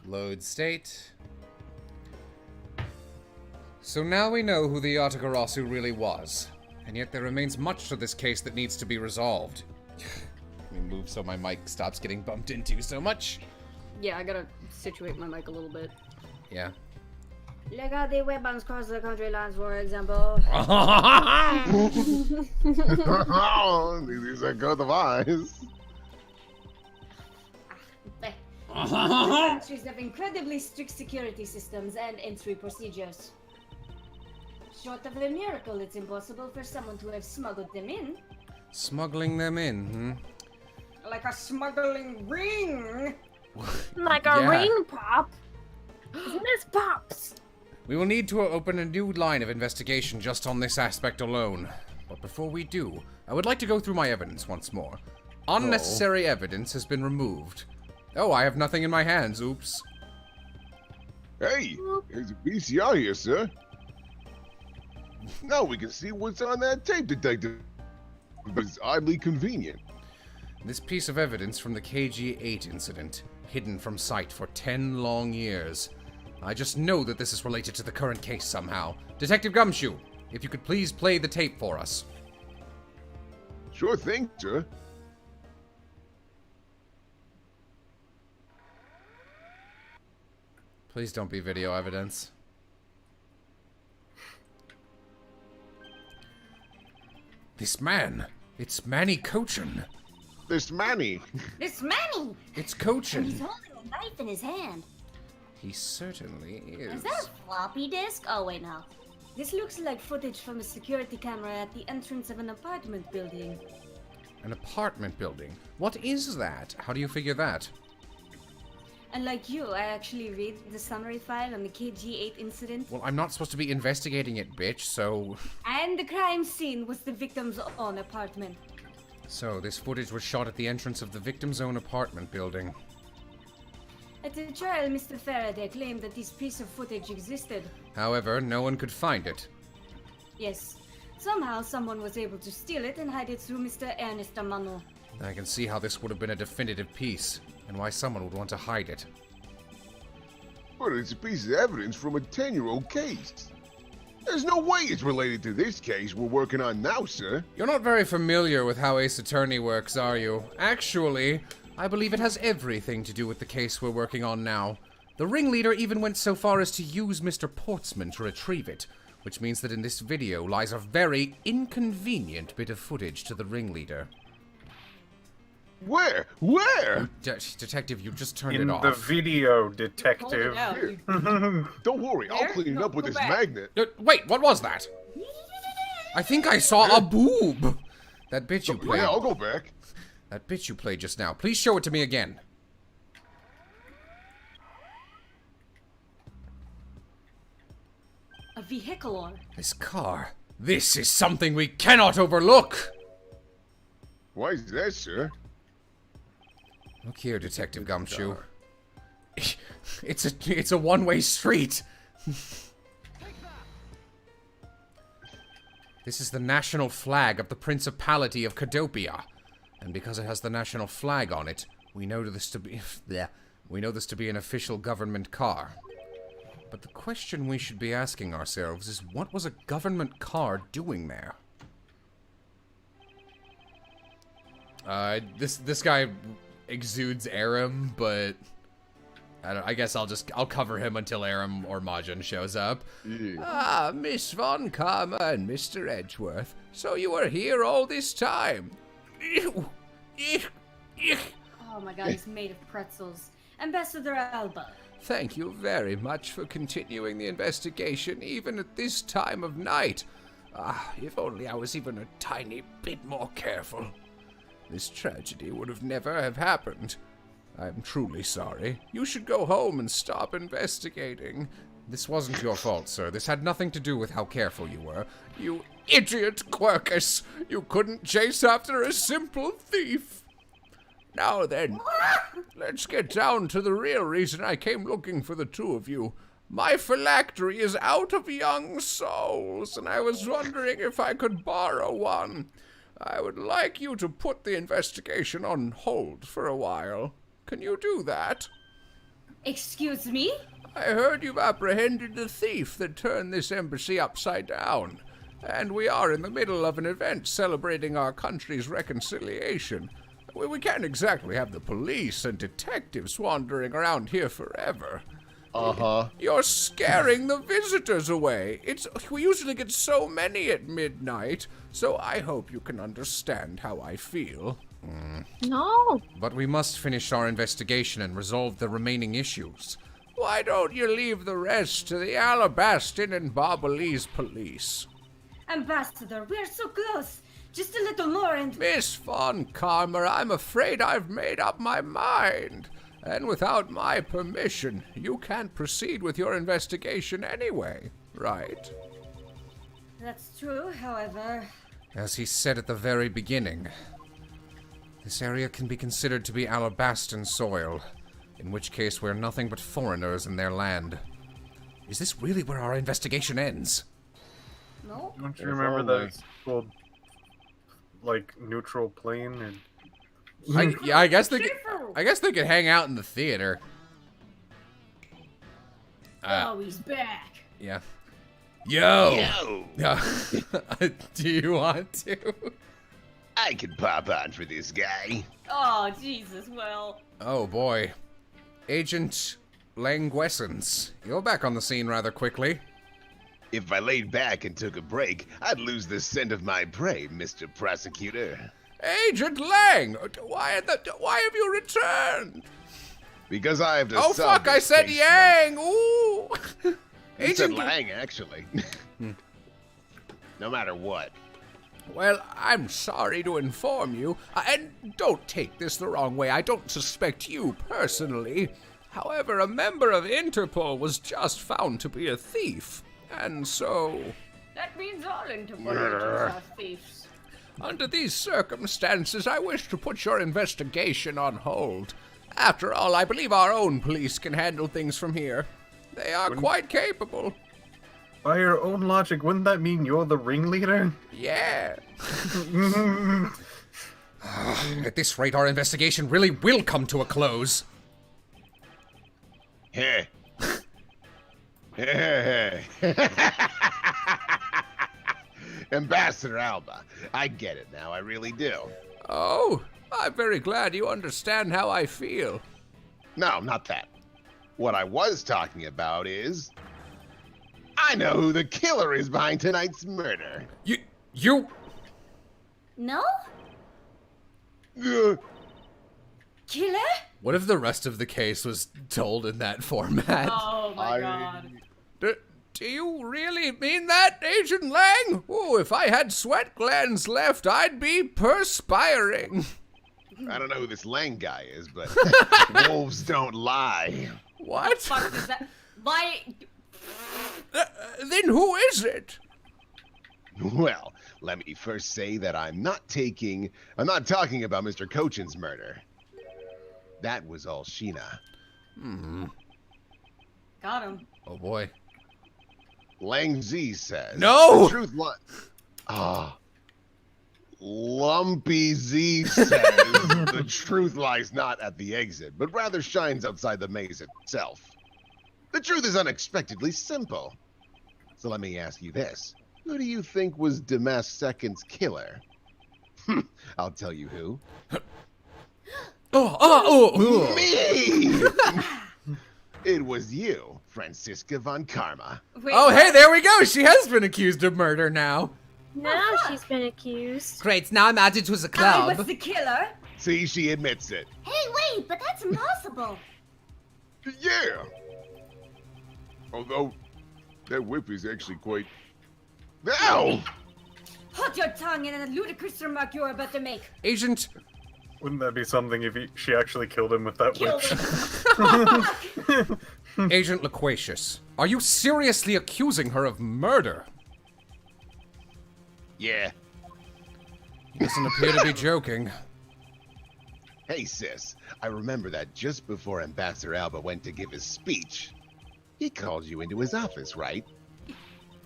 Load state. So now we know who the Yatagarasu really was. And yet there remains much to this case that needs to be resolved. Let me move so my mic stops getting bumped into so much. Yeah, I gotta situate my mic a little bit. Yeah. Look how the weapons cross the country lines, for example. These are good eyes. Countries have incredibly strict security systems and entry procedures. Short of a miracle, it's impossible for someone to have smuggled them in. Smuggling them in, hmm? Like a smuggling ring! Like a ring pop? Isn't this pops? We will need to open a new line of investigation just on this aspect alone. But before we do, I would like to go through my evidence once more. Unnecessary evidence has been removed. Oh, I have nothing in my hands, oops. Hey, there's a VCR here, sir. Now we can see what's on that tape detector. It's oddly convenient. This piece of evidence from the KG-8 incident, hidden from sight for 10 long years. I just know that this is related to the current case somehow. Detective Gumshoe, if you could please play the tape for us. Sure thing, sir. Please don't be video evidence. This man, it's Manny Cochin. This Manny. This Manny! It's And Cochin. he's holding a knife in his hand. He certainly is. Is that a floppy disk? Oh, wait, no. This looks like footage from a security camera at the entrance of an apartment building. An apartment building? What is that? How do you figure that? And like you, I actually read the summary file on the KG-8 incident. Well, I'm not supposed to be investigating it, bitch, so... And the crime scene was the victim's own apartment. So, this footage was shot at the entrance of the victim's own apartment building. At the trial, Mr. Faraday claimed that this piece of footage existed. However, no one could find it. Yes. Somehow, someone was able to steal it and hide it through Mr. Ernest Amano. I can see how this would have been a definitive piece, and why someone would want to hide it. But it's a piece of evidence from a 10-year-old case. There's no way it's related to this case we're working on now, sir. You're not very familiar with how Ace Attorney works, are you? Actually, I believe it has everything to do with the case we're working on now. The ringleader even went so far as to use Mr. Portsman to retrieve it, which means that in this video lies a very inconvenient bit of footage to the ringleader. Where? Where? Detective, you just turned it In off. the video, Hold detective. it out. Here. Don't worry, I'll There? clean it No, up with go this back. magnet. Wait, what was that? I think I saw a boob! That bitch you played. Yeah, I'll go back. That bitch you played just now. Please show it to me again. A vehicular. This car. This is something we cannot overlook! Why is that, sir? Look here, Detective Gumshoe. It's a one-way street. This is the national flag of the Principality of Cadopia. And because it has the national flag on it, we know this to be an official government car. But the question we should be asking ourselves is, what was a government car doing there? This guy exudes Aram, but I guess I'll cover him until Aram or Majin shows up. Yeah. Ah, Miss Von Karma and Mr. Edgeworth. So you were here all this time. Ew. Oh my god, he's made of pretzels. Ambassador Alba. Thank you very much for continuing the investigation, even at this time of night. Ah, if only I was even a tiny bit more careful. This tragedy would have never have happened. I'm truly sorry. You should go home and stop investigating. This wasn't your fault, sir. This had nothing to do with how careful you were. You idiot, Quercus! You couldn't chase after a simple thief! Now then, let's get down to the real reason I came looking for the two of you. My phylactery is out of young souls, and I was wondering if I could borrow one. I would like you to put the investigation on hold for a while. Can you do that? Excuse me? I heard you've apprehended the thief that turned this embassy upside down. And we are in the middle of an event celebrating our country's reconciliation. We can't exactly have the police and detectives wandering around here forever. Uh-huh. You're scaring the visitors away. We usually get so many at midnight, so I hope you can understand how I feel. No. But we must finish our investigation and resolve the remaining issues. Why don't you leave the rest to the Alabaston and Barbalese police? Ambassador, we're so close. Just a little more and... Miss Von Karma, I'm afraid I've made up my mind. And without my permission, you can't proceed with your investigation anyway, right? That's true, however... As he said at the very beginning, this area can be considered to be Alabaston soil, in which case we're nothing but foreigners in their land. Is this really where our investigation ends? No? Don't you remember that old, like, neutral plane? And I guess they could hang out in the theater. Oh, he's back. Yeah. Yo! Yo! Yeah. Do you want to? I could pop on for this guy. Oh, Jesus, well... Oh boy. Agent Languessens, you're back on the scene rather quickly. If I laid back and took a break, I'd lose the scent of my prey, Mr. Prosecutor. Agent Lang! Why have you returned? Because I have to Oh solve fuck, I this said case Yang! Ooh! You said Agent Lang, actually. No matter what. Well, I'm sorry to inform you, and don't take this the wrong way, I don't suspect you personally. However, a member of Interpol was just found to be a thief, and so... That means all Interpol agents are thieves. Under these circumstances, I wish to put your investigation on hold. After all, I believe our own police can handle things from here. They are quite capable. by your own logic, wouldn't that mean you're the ringleader? Yeah. At this rate, our investigation really will come to a close. Heh. Ambassador Alba, I get it now, I really do. Oh, I'm very glad you understand how I feel. No, not that. What I was talking about is... I know who the killer is behind tonight's murder. You... No? Uh, Killer? What if the rest of the case was told in that format? Oh my god. Do you really mean that, Agent Lang? Oh, if I had sweat glands left, I'd be perspiring. I don't know who this Lang guy is, but wolves don't lie. What? Fuck is that? Why? Then who is it? Well, let me first say that I'm not talking about Mr. Cochin's murder. That was all Sheena. Got him. Oh boy. Lang Z says... No! The truth Lumpy Z says the truth lies not at the exit, but rather shines outside the maze itself. The truth is unexpectedly simple. So let me ask you this. Who do you think was Damas Second's killer? I'll tell you who. Me! It was you, Francisca von Karma. Wait, Oh, hey, there we go. She has been accused of murder now. Now she's been accused. Great, now imagine it was a I club. was the killer. See, she admits it. Hey, wait, but that's impossible. Yeah! Although, that whip is actually quite... Ow! Hold your tongue in a ludicrous remark you're about to make. Agent... Wouldn't that be something if she actually killed him with that Kill whip? him. Agent Loquacious, are you seriously accusing her of murder? Yeah. He doesn't appear to be joking. Hey, sis. I remember that just before Ambassador Alba went to give his speech, he called you into his office, right?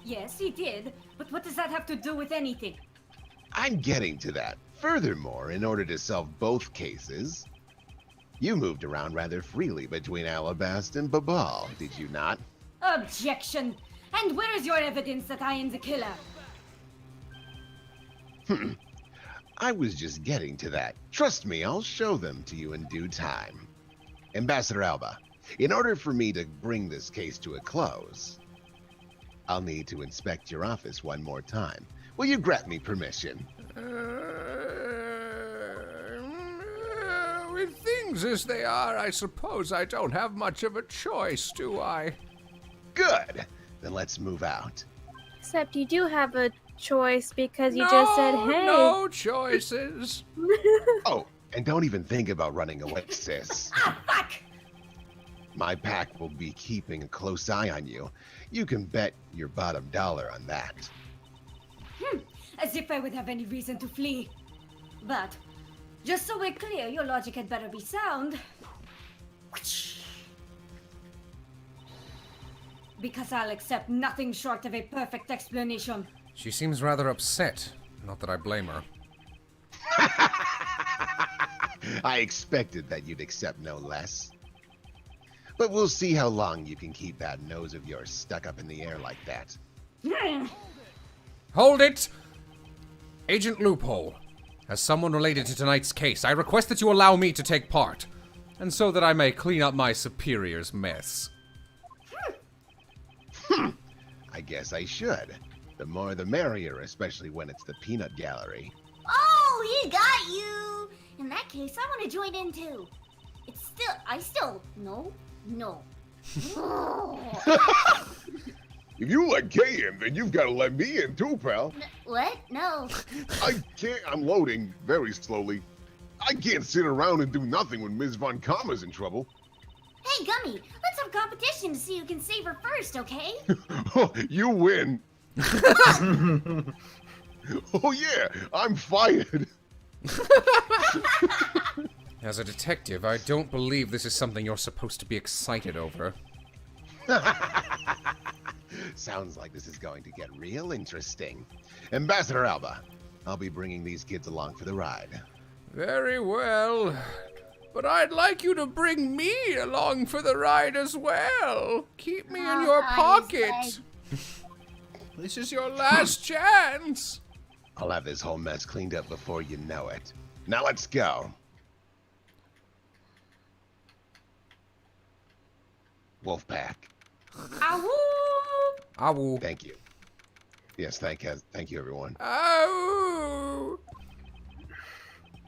Yes, he did. But what does that have to do with anything? I'm getting to that. Furthermore, in order to solve both cases, You moved around rather freely between Alabast and Babal, did you not? Objection! And where is your evidence that I am the killer? I was just getting to that. Trust me, I'll show them to you in due time. Ambassador Alba, in order for me to bring this case to a close, I'll need to inspect your office one more time. Will you grant me permission? With things as they are, I suppose I don't have much of a choice, do I? Good. Then let's move out. Except you do have a choice because you just said, hey. No choices. Oh, and don't even think about running away, sis. Ah, fuck! My pack will be keeping a close eye on you. You can bet your bottom dollar on that. As if I would have any reason to flee. But, just so we're clear, your logic had better be sound. Because I'll accept nothing short of a perfect explanation. She seems rather upset. Not that I blame her. I expected that you'd accept no less. But we'll see how long you can keep that nose of yours stuck up in the air like that. Hold it! Agent Loophole, as someone related to tonight's case, I request that you allow me to take part, and so that I may clean up my superior's mess. I guess I should. The more the merrier, especially when it's the peanut gallery. Oh, he got you! In that case, I want to join in too. No. If you like KM, then you've got to let me in too, pal. What? No. I can't. I'm loading very slowly. I can't sit around and do nothing when Ms. Von Kamma's in trouble. Hey, Gummy, let's have competition to see who can save her first, okay? You win. Oh yeah, I'm fired. As a detective, I don't believe this is something you're supposed to be excited over. Sounds like this is going to get real interesting. Ambassador Alba, I'll be bringing these kids along for the ride. Very well. But I'd like you to bring me along for the ride as well. Keep me in your pocket. This is your last chance. I'll have this whole mess cleaned up before you know it. Now let's go. Wolfpack. Ow! Ow. Thank you. Yes, thank you, everyone. Ow.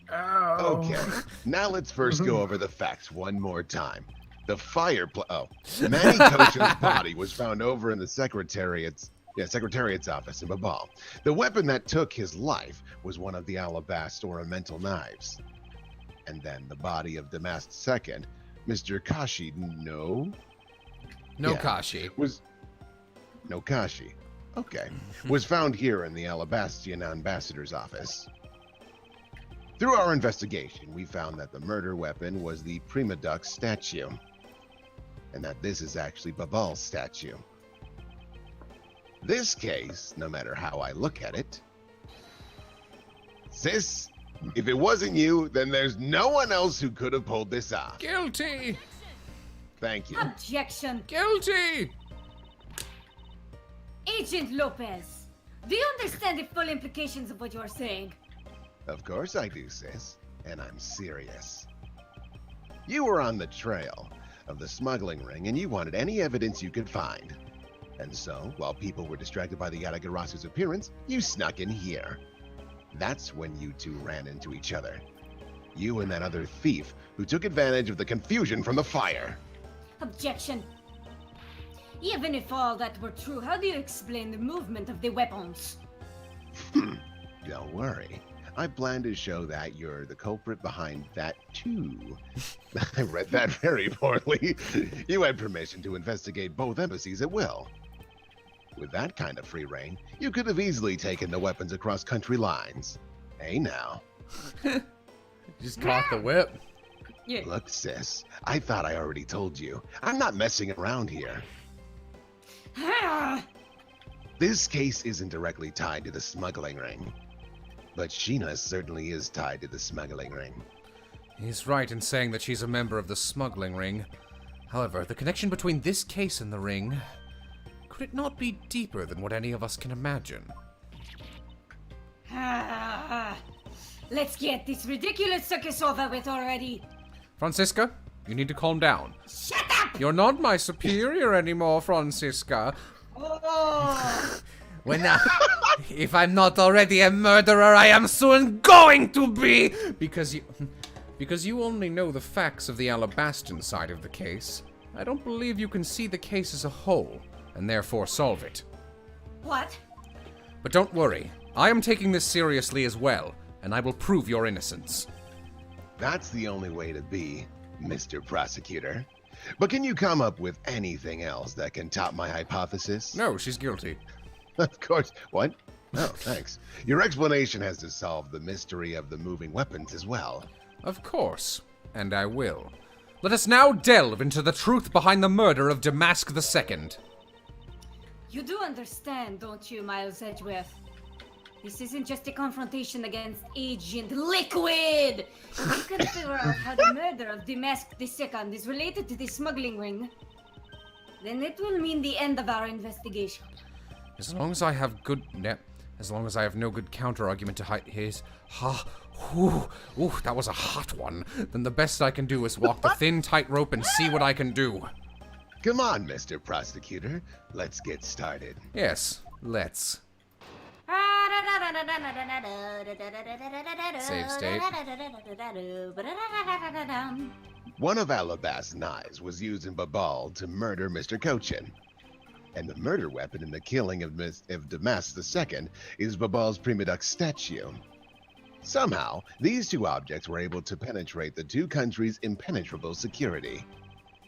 Okay, now let's first go over the facts one more time. The Manny Koshin's body was found over in the Secretariat's office in Babal. The weapon that took his life was one of the Alabast ornamental knives. And then the body of Damast's second, Mr. Kashi, Kashi. Okay. Was found here in the Alabastian ambassador's office. Through our investigation, we found that the murder weapon was the Prima Duck statue. And that this is actually Babal's statue. This case, no matter how I look at it, sis, if it wasn't you, then there's no one else who could have pulled this off. Guilty. Thank you. Objection! Guilty. Agent Lopez, do you understand the full implications of what you're saying? Of course I do, sis. And I'm serious. You were on the trail of the smuggling ring, and you wanted any evidence you could find. And so, while people were distracted by the Yadagarasu's appearance, you snuck in here. That's when you two ran into each other. You and that other thief who took advantage of the confusion from the fire. Objection! Even if all that were true, how do you explain the movement of the weapons? Don't worry. I plan to show that you're the culprit behind that too. I read that very poorly. You had permission to investigate both embassies at will. With that kind of free reign, you could have easily taken the weapons across country lines. Hey now. Just caught the whip. Yeah. Look, sis, I thought I already told you. I'm not messing around here. This case isn't directly tied to the smuggling ring. But Sheena certainly is tied to the smuggling ring. He's right in saying that she's a member of the smuggling ring. However, the connection between this case and the ring... could it not be deeper than what any of us can imagine? Let's get this ridiculous circus over with already. Francisca, you need to calm down. Shut up! You're not my superior anymore, Francisca. Oh. If I'm not already a murderer, I am soon going to be! Because you only know the facts of the Alabastan side of the case. I don't believe you can see the case as a whole, and therefore solve it. What? But don't worry, I am taking this seriously as well, and I will prove your innocence. That's the only way to be, Mr. Prosecutor. But can you come up with anything else that can top my hypothesis? No, she's guilty. Of course. What? No, thanks. Your explanation has to solve the mystery of the moving weapons as well. Of course, and I will. Let us now delve into the truth behind the murder of Damask II. You do understand, don't you, Miles Edgeworth? This isn't just a confrontation against Agent Liquid! If you can figure out how the murder of Damask II is related to the smuggling ring, then it will mean the end of our investigation. As long as I have no good counter-argument to his... Ooh, that was a hot one. Then the best I can do is walk the thin tightrope and see what I can do. Come on, Mr. Prosecutor. Let's get started. Yes, let's. Save state. One of Alabast's knives was used in Babal to murder Mr. Cochin. And the murder weapon in the killing of Damask II is Babal's Prima Duck statue. Somehow, these two objects were able to penetrate the two countries' impenetrable security.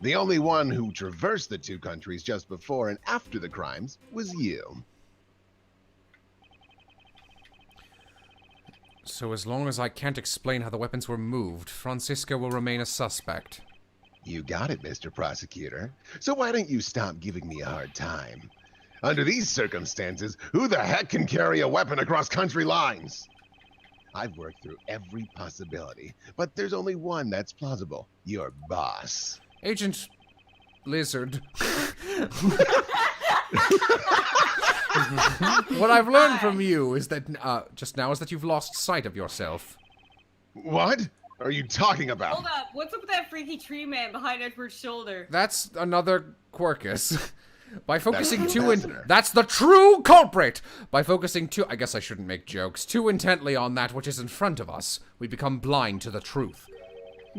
The only one who traversed the two countries just before and after the crimes was you. So as long as I can't explain how the weapons were moved, Francisca will remain a suspect. You got it, Mr. Prosecutor. So why don't you stop giving me a hard time? Under these circumstances, who the heck can carry a weapon across country lines? I've worked through every possibility, but there's only one that's plausible. Your boss. Agent Lizard. What I've learned from you is that, just now, is that you've lost sight of yourself. What are you talking about? Hold up, what's up with that freaky tree man behind Edward's shoulder? That's another Quercus. By focusing That's the true culprit! By focusing I guess I shouldn't make jokes, too intently on that which is in front of us, we become blind to the truth.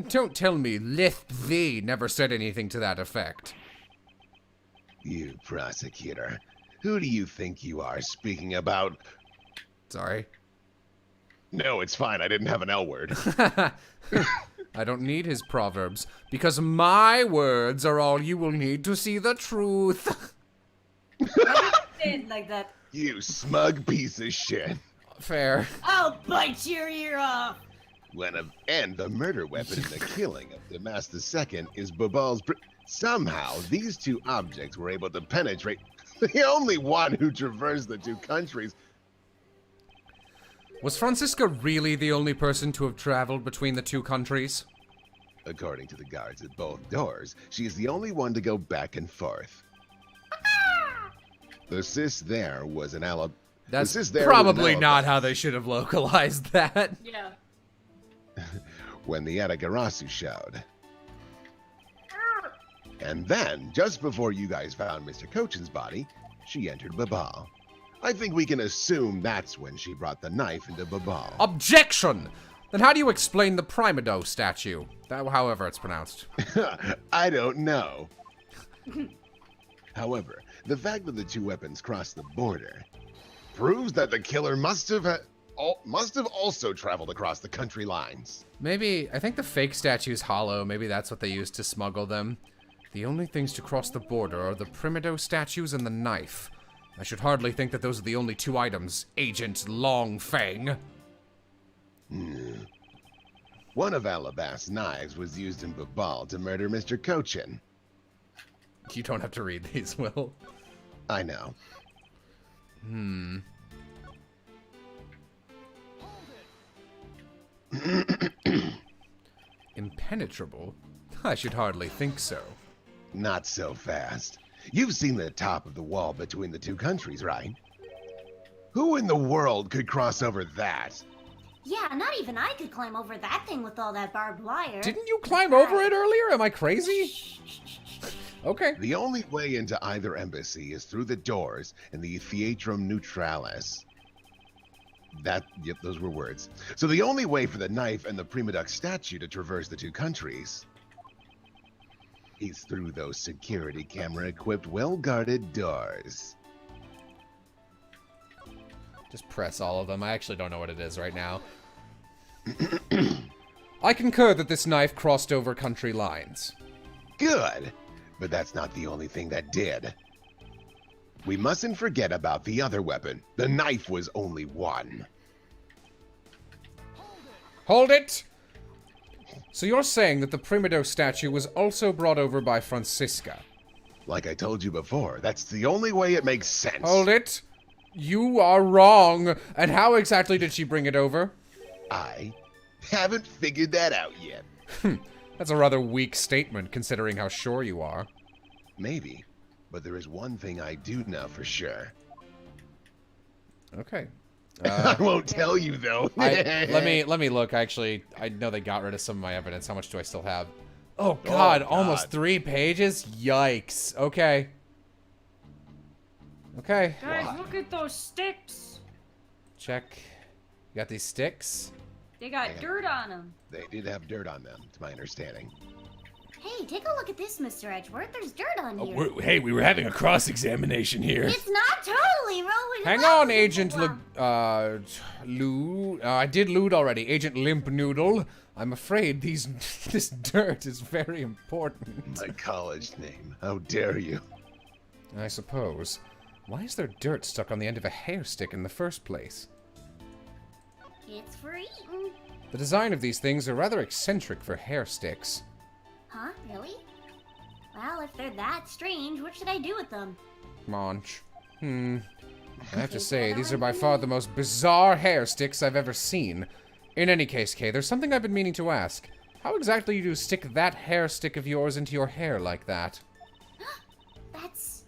Don't tell me Lith Thee never said anything to that effect. You, Prosecutor. Who do you think you are speaking about? Sorry. No, it's fine. I didn't have an L word. I don't need his proverbs, because my words are all you will need to see the truth. Like that. You smug piece of shit. Fair. I'll bite your ear off! And the murder weapon in the killing of Damask II is Babal's... Somehow, these two objects were able to penetrate the only one who traversed the two countries. Was Francisca really the only person to have traveled between the two countries? According to the guards at both doors, she is the only one to go back and forth. The cis there was an Alabama. That's probably not how they should have localized that. Yeah. When the Atagarasu showed. And then, just before you guys found Mr. Cochin's body, she entered Babal. I think we can assume that's when she brought the knife into Babal. Objection! Then how do you explain the Primado statue? However it's pronounced. I don't know. However, the fact that the two weapons crossed the border proves that the killer must have also traveled across the country lines. Maybe, I think the fake statue's hollow. Maybe that's what they used to smuggle them. The only things to cross the border are the Primado statues and the knife. I should hardly think that those are the only two items, Agent Longfang. One of Alabast's knives was used in Babal to murder Mr. Cochin. You don't have to read these, Will. I know. Impenetrable? I should hardly think so. Not so fast. You've seen the top of the wall between the two countries, right? Who in the world could cross over that? Yeah, not even I could climb over that thing with all that barbed wire. Didn't you climb over it earlier? Am I crazy? Okay. The only way into either embassy is through the doors in the Theatrum Neutralis. Yep, those were words. So the only way for the knife and the Prima Duck statue to traverse the two countries is through those security camera-equipped, well-guarded doors. Just press all of them. I actually don't know what it is right now. I concur that this knife crossed over country lines. Good, but that's not the only thing that did. We mustn't forget about the other weapon. The knife was only one. Hold it! So you're saying that the Primido statue was also brought over by Francisca? Like I told you before, that's the only way it makes sense. Hold it! You are wrong! And how exactly did she bring it over? I haven't figured that out yet. That's a rather weak statement, considering how sure you are. Maybe, but there is one thing I do know for sure. Okay. I won't tell you, though. let me look. Actually, I know they got rid of some of my evidence. How much do I still have? Oh, God. Almost 3 pages? Yikes. Okay. Okay. Guys, look at those sticks. Check. You got these sticks? They got dirt on them. They did have dirt on them, to my understanding. Hey, take a look at this, Mr. Edgeworth. There's dirt on here. Hey, we were having a cross-examination here. It's not totally rolling. Hang on, Agent Lou. I did loot already. Agent Limp Noodle. I'm afraid this dirt is very important. My college name. How dare you? I suppose. Why is there dirt stuck on the end of a hair stick in the first place? It's for eating. The design of these things are rather eccentric for hair sticks. Huh? Really? Well, if they're that strange, what should I do with them? Munch. I have to say, these are by far the most bizarre hair sticks I've ever seen. In any case, Kay, there's something I've been meaning to ask. How exactly do you stick that hair stick of yours into your hair like that? That's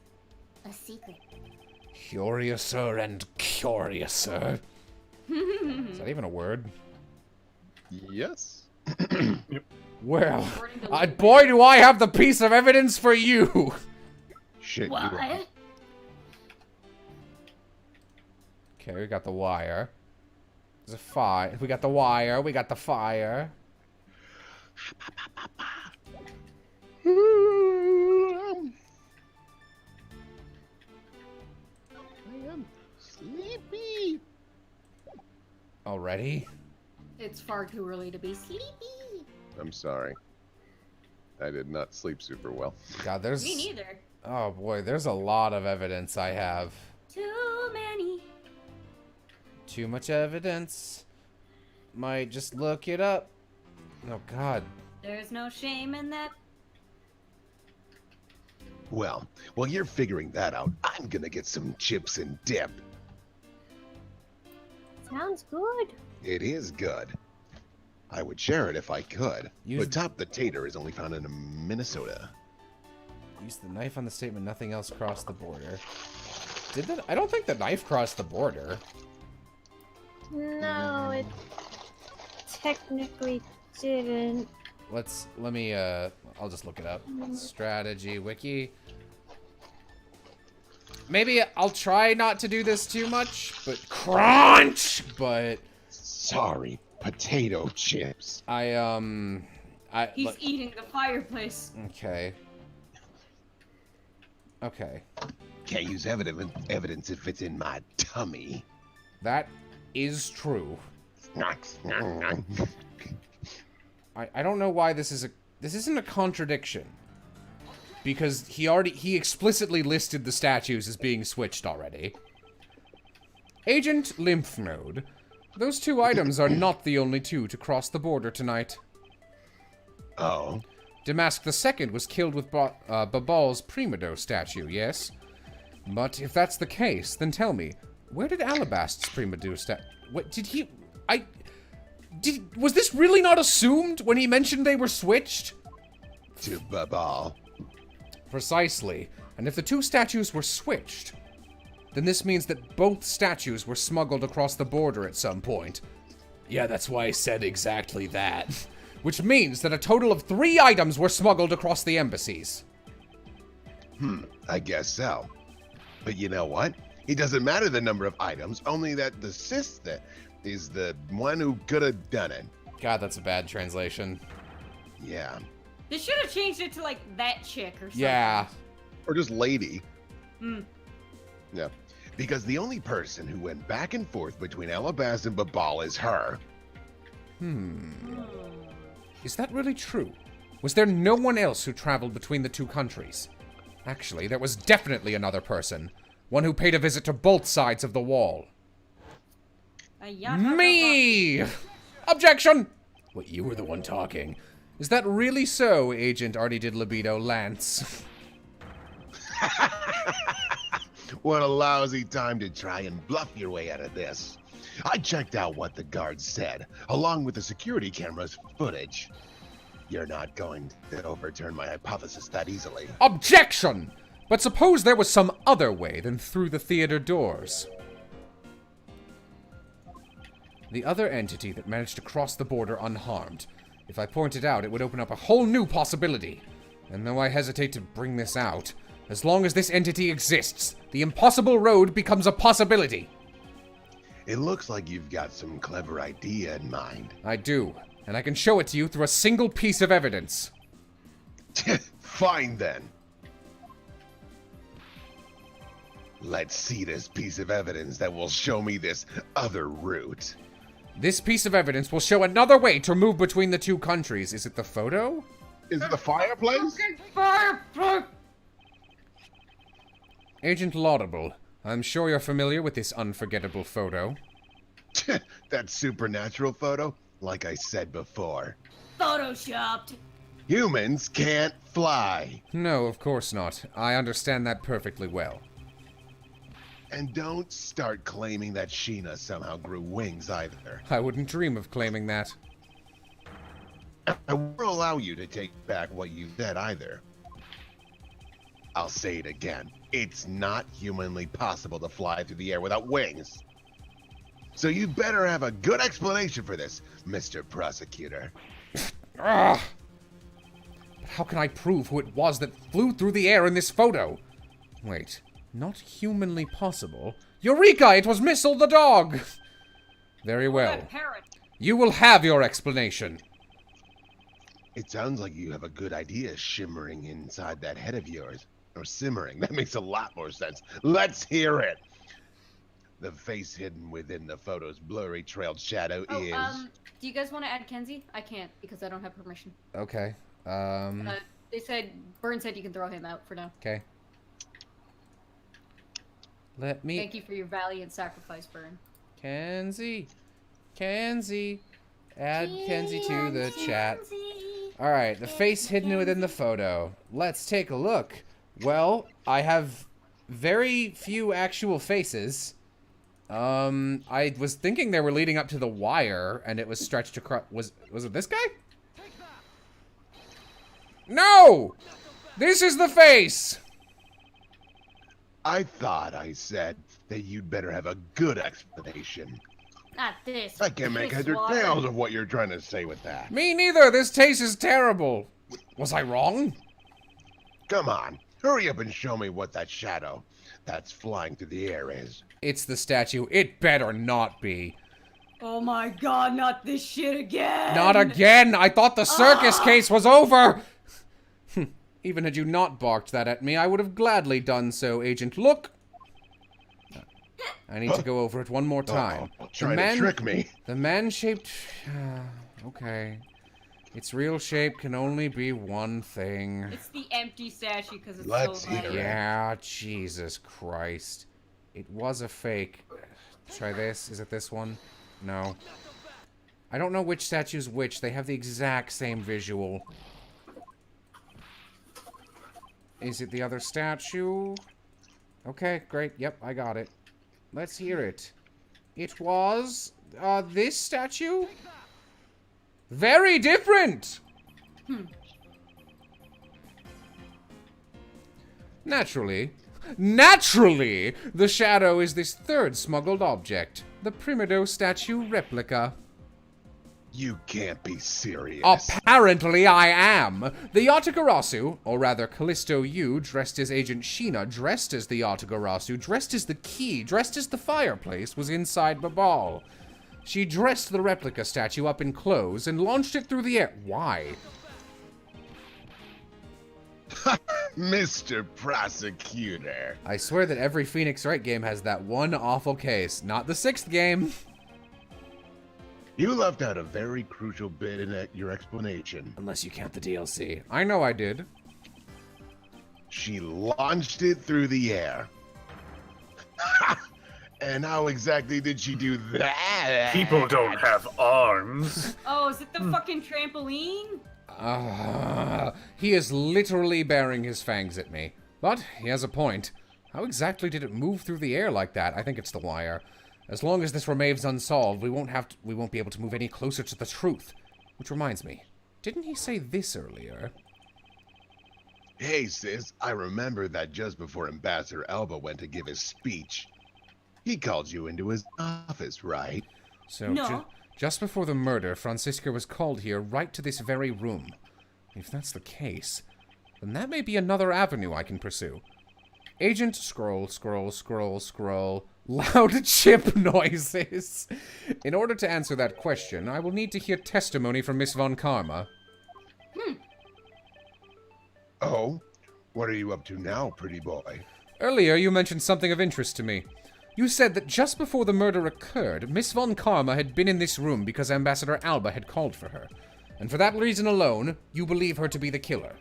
a secret. Curiouser and curiouser. Is that even a word? Yes. Well, boy, do I have the piece of evidence for you! Shit, What? you're right. Okay, we got the wire. There's a fire. We got the wire. We got the fire. I am sleepy. Already? It's far too early to be sleepy. I'm sorry. I did not sleep super well. God, there's... Me neither. Oh, boy, there's a lot of evidence I have. Too many. Too much evidence. Might just look it up. Oh, God. There's no shame in that. Well, while you're figuring that out, I'm gonna get some chips and dip. Sounds good. It is good. I would share it if I could, Use- but top the tater is only found in Minnesota. Use the knife on the statement, nothing else crossed the border. Did that? I don't think the knife crossed the border. No, it technically didn't. Let me, I'll just look it up. Strategy wiki. Maybe I'll try not to do this too much, but crunch! But Sorry, potato chips. He's eating the fireplace. Okay. Okay. Can't use evidence if it's in my tummy. That is true. I don't know why this isn't a contradiction. Because he explicitly listed the statues as being switched already. Agent Lymph Node. Those 2 items are not the only 2 to cross the border tonight. Oh. Damask II was killed with Babal's Primido statue, yes? But if that's the case, then tell me, where did Alabast's Primido statue... What, did he... Was this really not assumed when he mentioned they were switched? To Babal. Precisely. And if the two statues were switched, then this means that both statues were smuggled across the border at some point. Yeah, that's why I said exactly that. Which means that a total of 3 items were smuggled across the embassies. I guess so. But you know what? It doesn't matter the number of items, only that the sister is the one who could have done it. God, that's a bad translation. Yeah. They should have changed it to like that chick or something. Yeah. Or just lady. Hmm. Yeah. Because the only person who went back and forth between Alabaz and Babal is her. Is that really true? Was there no one else who traveled between the two countries? Actually, there was definitely another person. One who paid a visit to both sides of the wall. Me! Objection! Wait, you were the one talking. Is that really so, Agent Artie did Libido Lance? What a lousy time to try and bluff your way out of this. I checked out what the guards said, along with the security camera's footage. You're not going to overturn my hypothesis that easily. Objection! But suppose there was some other way than through the theater doors. The other entity that managed to cross the border unharmed. If I pointed out, it would open up a whole new possibility. And though I hesitate to bring this out, as long as this entity exists, the impossible road becomes a possibility. It looks like you've got some clever idea in mind. I do, and I can show it to you through a single piece of evidence. Fine then. Let's see this piece of evidence that will show me this other route. This piece of evidence will show another way to move between the two countries. Is it the photo? Is it the fireplace? Agent Laudable, I'm sure you're familiar with this unforgettable photo. That supernatural photo? Like I said before. Photoshopped. Humans can't fly. No, of course not. I understand that perfectly well. And don't start claiming that Sheena somehow grew wings either. I wouldn't dream of claiming that. I won't allow you to take back what you said either. I'll say it again. It's not humanly possible to fly through the air without wings. So you better have a good explanation for this, Mr. Prosecutor. Ugh. But how can I prove who it was that flew through the air in this photo? Wait, not humanly possible? Eureka! It was Missile the dog! Very well. That parrot. You will have your explanation. It sounds like you have a good idea shimmering inside that head of yours. Or simmering. That makes a lot more sense. Let's hear it. The face hidden within the photo's blurry trailed shadow is... do you guys want to add Kenzie? I can't because I don't have permission. Okay. They said, Burn said you can throw him out for now. Okay. Let me... Thank you for your valiant sacrifice, Burn. Kenzie. Add Kenzie to the chat. Alright, the face hidden within the photo. Let's take a look. Well, I have very few actual faces. I was thinking they were leading up to the wire, and it was stretched across... Was it this guy? No! This is the face! I thought I said that you'd better have a good explanation. Not this. I can't make heads or tails of what you're trying to say with that. Me neither! This taste is terrible! Was I wrong? Come on, hurry up and show me what that shadow that's flying through the air is. It's the statue. It better not be. Oh my god, not this shit again! Not again! I thought the circus case was over! Even had you not barked that at me, I would have gladly done so, Agent. Look! I need to go over it one more time. Trying to trick me. The man-shaped... okay. Its real shape can only be one thing. It's the empty statue because it's Let's so hear light. it. Yeah, Jesus Christ. It was a fake. Try this. Is it this one? No. I don't know which statue's which. They have the exact same visual. Is it the other statue? Okay, great. Yep, I got it. Let's hear it. It was, this statue? Very different! Naturally, the shadow is this third smuggled object, the Primido statue replica. You can't be serious. Apparently I am. The Yatagarasu, or rather Callisto Yu, dressed as Agent Sheena, dressed as the Yatagarasu, dressed as the key, dressed as the fireplace, was inside Babal. She dressed the replica statue up in clothes and launched it through the air. Why? Mr. Prosecutor. I swear that every Phoenix Wright game has that one awful case. Not the 6th game. You left out a very crucial bit in your explanation. Unless you count the DLC. I know I did. She launched it through the air. And how exactly did she do that? People don't have arms. Oh, is it the fucking trampoline? He is literally baring his fangs at me. But he has a point. How exactly did it move through the air like that? I think it's the wire. As long as this remains unsolved, we won't be able to move any closer to the truth. Which reminds me, didn't he say this earlier? Hey, sis, I remember that just before Ambassador Alba went to give his speech, he called you into his office, right? So, No. just before the murder, Francisca was called here right to this very room. If that's the case, then that may be another avenue I can pursue. Agent scroll. Loud chip noises. In order to answer that question, I will need to hear testimony from Miss Von Karma. Oh? What are you up to now, pretty boy? Earlier, you mentioned something of interest to me. You said that just before the murder occurred, Miss Von Karma had been in this room because Ambassador Alba had called for her. And for that reason alone, you believe her to be the killer.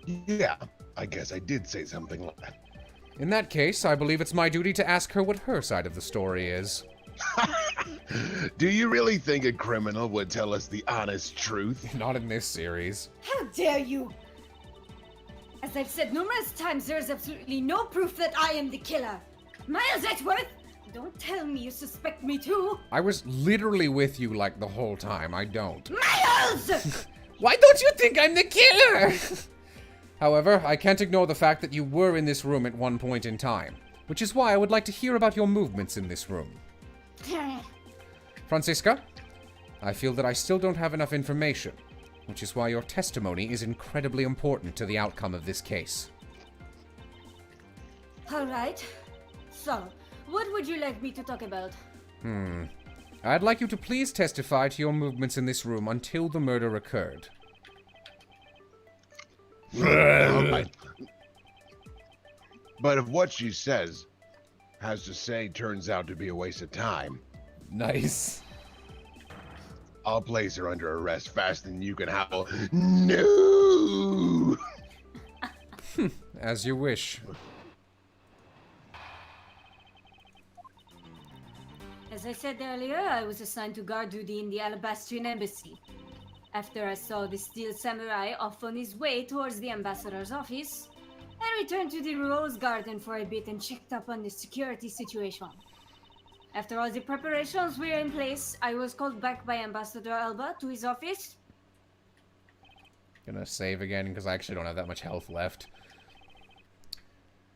Yeah, I guess I did say something like that. In that case, I believe it's my duty to ask her what her side of the story is. Do you really think a criminal would tell us the honest truth? Not in this series. How dare you! As I've said numerous times, there is absolutely no proof that I am the killer. Miles Edgeworth, don't tell me you suspect me too. I was literally with you like the whole time. I don't. Miles! Why don't you think I'm the killer? However, I can't ignore the fact that you were in this room at one point in time, which is why I would like to hear about your movements in this room. Francisca, I feel that I still don't have enough information, which is why your testimony is incredibly important to the outcome of this case. All right. So, what would you like me to talk about? I'd like you to please testify to your movements in this room until the murder occurred. But if what she has to say turns out to be a waste of time, Nice. I'll place her under arrest faster than you can howl, no! As you wish. As I said earlier, I was assigned to guard duty in the Alabastrian embassy. After I saw the steel samurai off on his way towards the ambassador's office, I returned to the Rose Garden for a bit and checked up on the security situation. After all the preparations were in place, I was called back by Ambassador Alba to his office. Gonna save again because I actually don't have that much health left.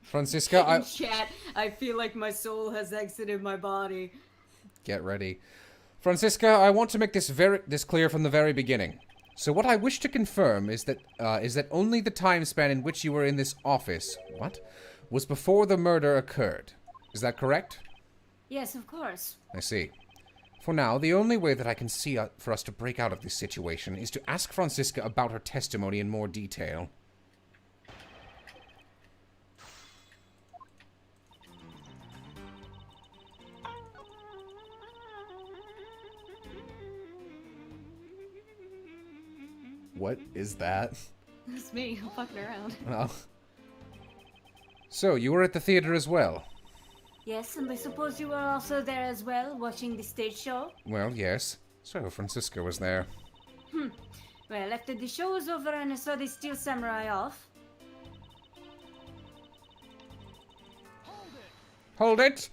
Francisca, In chat, I feel like my soul has exited my body. Get ready. Francisca, I want to make this clear from the very beginning. So what I wish to confirm is that only the time span in which you were in this office, was before the murder occurred. Is that correct? Yes, of course. I see. For now, the only way that I can see for us to break out of this situation is to ask Francisca about her testimony in more detail. What is that? That's me, I'm fucking around. Oh. So, you were at the theater as well? Yes, and I suppose you were also there as well, watching the stage show? Well, yes. So, Francisca was there. Well, after the show was over and I saw the steel samurai off, Hold it!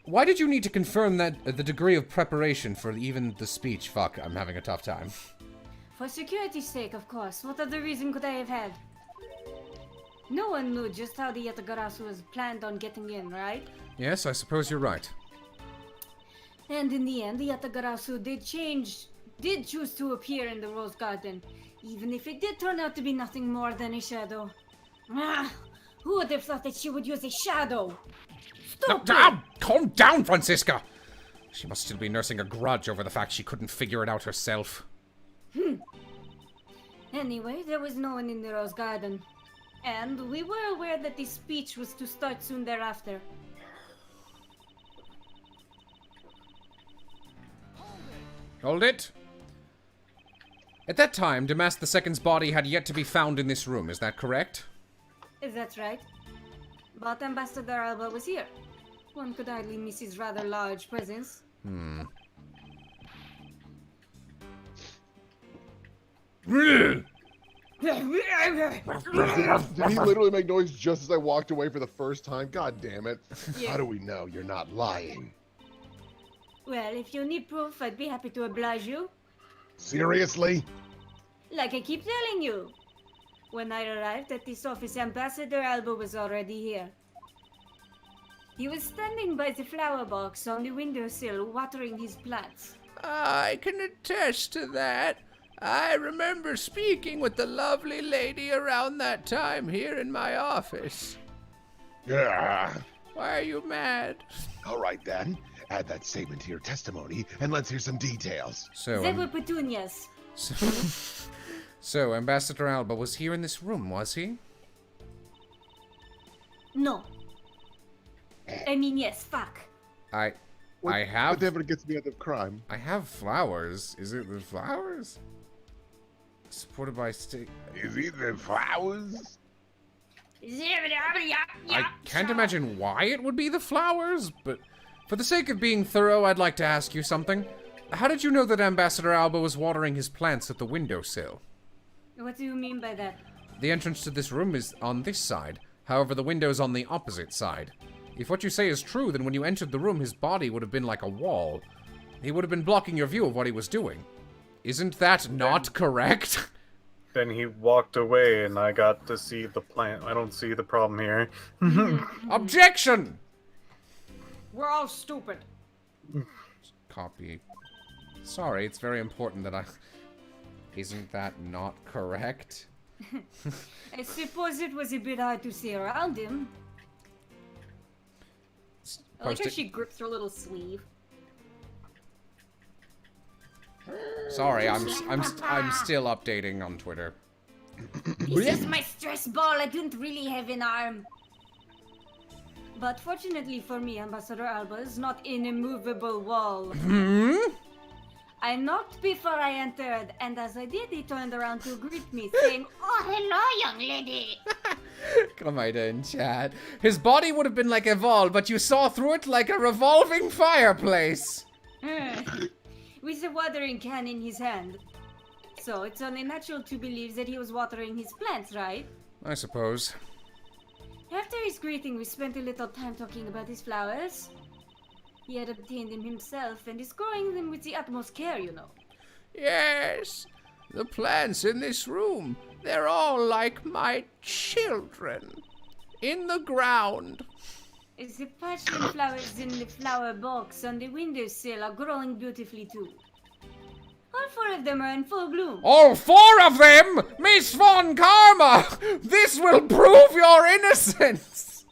Why did you need to confirm that the degree of preparation for even the speech? Fuck, I'm having a tough time. For security's sake, of course. What other reason could I have had? No one knew just how the Yatagarasu was planned on getting in, right? Yes, I suppose you're right. And in the end, the Yatagarasu did choose to appear in the Rose Garden, even if it did turn out to be nothing more than a shadow. Ah, who would have thought that she would use a shadow? Stupid! Calm down, Francisca! She must still be nursing a grudge over the fact she couldn't figure it out herself. Anyway, there was no one in the Rose Garden. And we were aware that the speech was to start soon thereafter. Hold it. At that time, Damask II's body had yet to be found in this room, is that correct? That's right. But Ambassador Alba was here. One could hardly miss his rather large presence. Did he literally make noise just as I walked away for the first time? God damn it. Yeah. How do we know you're not lying? Well, if you need proof, I'd be happy to oblige you. Seriously? Like I keep telling you. When I arrived at this office, Ambassador Alba was already here. He was standing by the flower box on the windowsill, watering his plants. I can attest to that. I remember speaking with the lovely lady around that time here in my office. Yeah. Why are you mad? All right, then. Add that statement to your testimony, and let's hear some details. They were petunias. So, Ambassador Alba was here in this room, was he? No. I mean, yes, fuck. I have... Whatever gets me out of crime. I have flowers. Is it the flowers? Supported by state... Is it the flowers? I can't imagine why it would be the flowers, but for the sake of being thorough, I'd like to ask you something. How did you know that Ambassador Alba was watering his plants at the windowsill? What do you mean by that? The entrance to this room is on this side. However, the window's on the opposite side. If what you say is true, then when you entered the room, his body would have been like a wall. He would have been blocking your view of what he was doing. Isn't that not correct? Then he walked away and I got to see the plant. I don't see the problem here. Objection! We're all stupid. Copy. Sorry, it's very important that I... Isn't that not correct? I suppose it was a bit hard to see around him. I like how she grips her little sleeve. Sorry, I'm still updating on Twitter. This is my stress ball. I didn't really have an arm. But fortunately for me, Ambassador Alba is not an immovable wall. I knocked before I entered, and as I did, he turned around to greet me, saying, Oh, hello, young lady. Come on in, Chad. His body would have been like a wall, but you saw through it like a revolving fireplace. with a watering can in his hand. So it's only natural to believe that he was watering his plants, right? I suppose. After his greeting, we spent a little time talking about his flowers. He had obtained them himself and is growing them with the utmost care, you know. Yes, the plants in this room, they're all like my children. In the ground. The passion flowers in the flower box on the windowsill are growing beautifully too. All 4 of them are in full bloom. All 4 of them? Miss Von Karma! This will prove your innocence!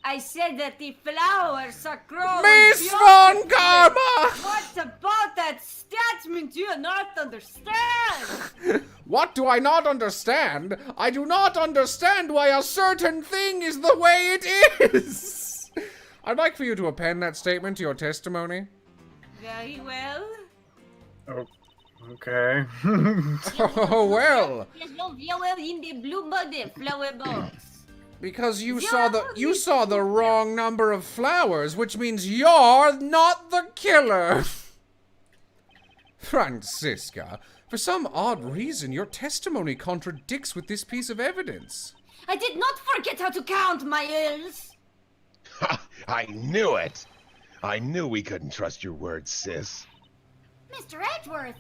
I said that the flowers are growing Miss beautifully. Von Karma! What about that statement do you not understand? What do I not understand? I do not understand why a certain thing is the way it is! I'd like for you to append that statement to your testimony. Very well. Oh, okay. Oh, well. There's no flower in the blue body flower box. Because you saw the wrong number of flowers, which means you're not the killer. Francisca, for some odd reason, your testimony contradicts with this piece of evidence. I did not forget how to count, my elves. I knew it! I knew we couldn't trust your words, sis. Mr. Edgeworth,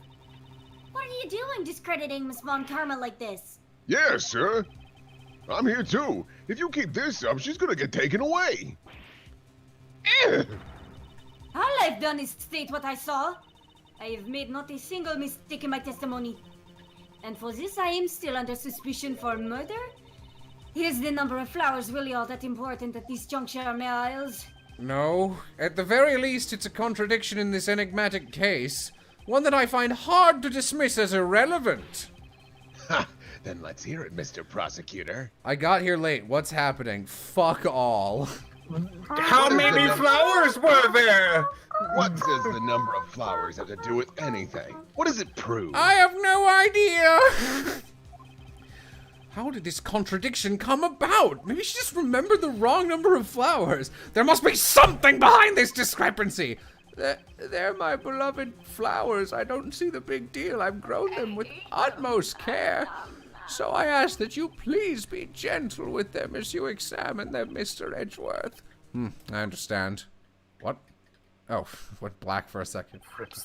what are you doing discrediting Miss Von Karma like this? Yeah, sir. I'm here too. If you keep this up, she's gonna get taken away. All I've done is state what I saw. I have made not a single mistake in my testimony. And for this, I am still under suspicion for murder? Is the number of flowers really all that important at this juncture, Miles? No. At the very least, it's a contradiction in this enigmatic case. One that I find hard to dismiss as irrelevant. Ha! Then let's hear it, Mr. Prosecutor. I got here late. What's happening? Fuck all. How many flowers were there? What does the number of flowers have to do with anything? What does it prove? I have no idea! How did this contradiction come about? Maybe she just remembered the wrong number of flowers. There must be something behind this discrepancy. They're my beloved flowers. I don't see the big deal. I've grown them with utmost care. So I ask that you please be gentle with them as you examine them, Mr. Edgeworth. I understand. What? Oh, went black for a second.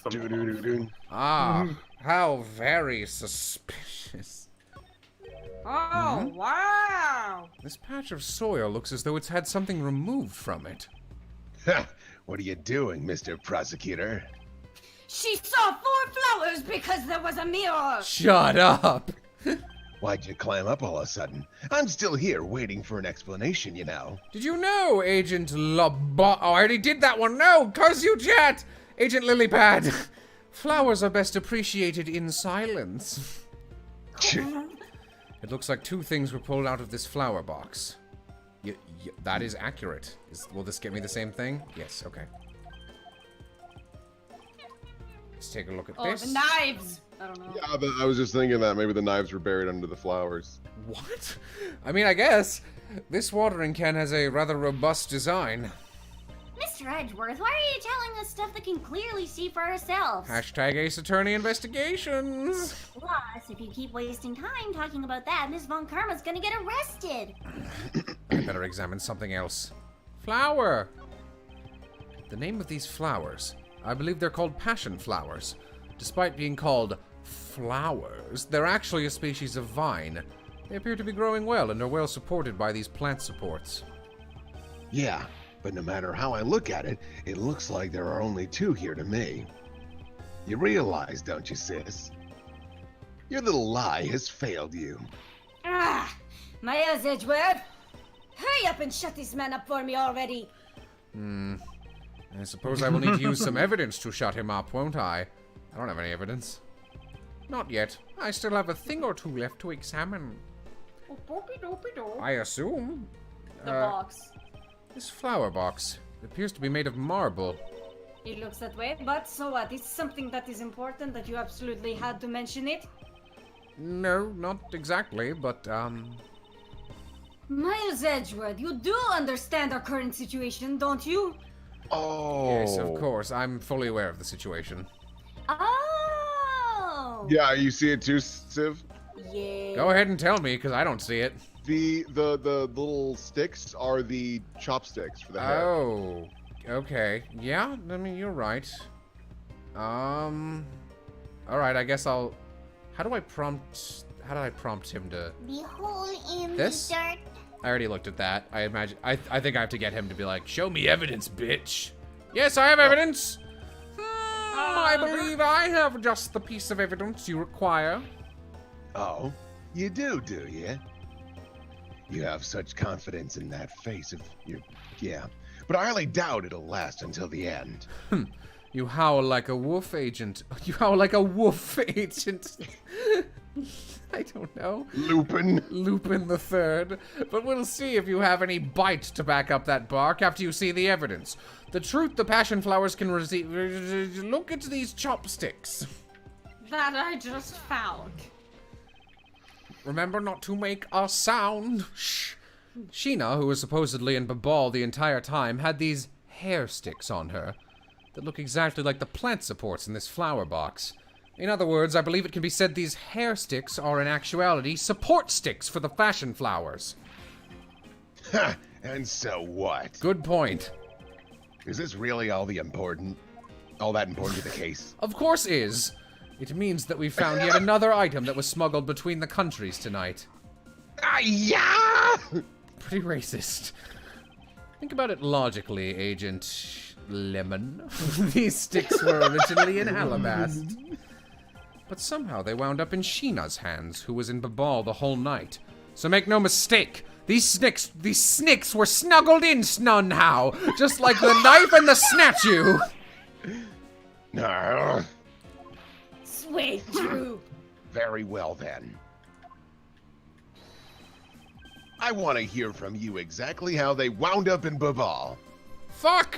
Do-do-do-do. Ah, how very suspicious. Oh, wow! This patch of soil looks as though it's had something removed from it. Ha! What are you doing, Mr. Prosecutor? She saw 4 flowers because there was a mirror! Shut up! Why'd you climb up all of a sudden? I'm still here waiting for an explanation, you know. Did you know, Agent Oh, I already did that one. No, curse you, chat! Agent Lilypad. Flowers are best appreciated in silence. It looks like 2 things were pulled out of this flower box. That is accurate. Will this get me the same thing? Yes, okay. Let's take a look at this. The knives! I don't know. Yeah, but I was just thinking that maybe the knives were buried under the flowers. What? I mean, I guess. This watering can has a rather robust design. Mr. Edgeworth, why are you telling us stuff that can clearly see for ourselves? Hashtag Ace Attorney Investigations. Plus, if you keep wasting time talking about that, Miss Von Karma's gonna get arrested. I better examine something else. Flower! The name of these flowers, I believe they're called passion flowers. Despite being called flowers, they're actually a species of vine. They appear to be growing well and are well supported by these plant supports. Yeah, but no matter how I look at it, it looks like there are only 2 here to me. You realize, don't you, sis? Your little lie has failed you. Ah! Miles Edgeworth! Hurry up and shut this man up for me already! I suppose I will need to use some evidence to shut him up, won't I? I don't have any evidence. Not yet. I still have a thing or 2 left to examine. I assume. The box. This flower box appears to be made of marble. It looks that way, but so what? It's something that is important that you absolutely had to mention it? No, not exactly, but, Miles Edgeworth, you do understand our current situation, don't you? Oh. Yes, of course. I'm fully aware of the situation. Oh! Yeah, you see it too, Civ? Yeah. Go ahead and tell me, because I don't see it. The little sticks are the chopsticks for the head. Oh, okay. Yeah, I mean, you're right. Alright, I guess I'll... How did I prompt him to... The hole in This? the dirt. I already looked at that. I imagine... I think I have to get him to be like, show me evidence, bitch. Yes, I have evidence. I believe I have just the piece of evidence you require. Oh, you do you? You have such confidence in that face of your... Yeah, but I highly doubt it'll last until the end. You howl like a wolf agent. You howl like a wolf agent. I don't know. Lupin the Third. But we'll see if you have any bite to back up that bark after you see the evidence. The truth the passion flowers can receive. Look at these chopsticks. That I just found. Remember not to make a sound. Shh. Sheena, who was supposedly in Babal the entire time, had these hair sticks on her that look exactly like the plant supports in this flower box. In other words, I believe it can be said these hair sticks are in actuality support sticks for the passion flowers. Ha! And so what? Good point. Is this really all that important to the case? Of course is. It means that we found yet another item that was smuggled between the countries tonight. Yeah! Pretty racist. Think about it logically, Agent Lemon. These sticks were originally in Alabast. But somehow they wound up in Sheena's hands, who was in Babal the whole night. So make no mistake, these snicks were snuggled in somehow, just like the knife and the statue. No. Sweet Drew. Very well then. I want to hear from you exactly how they wound up in Babal. Fuck!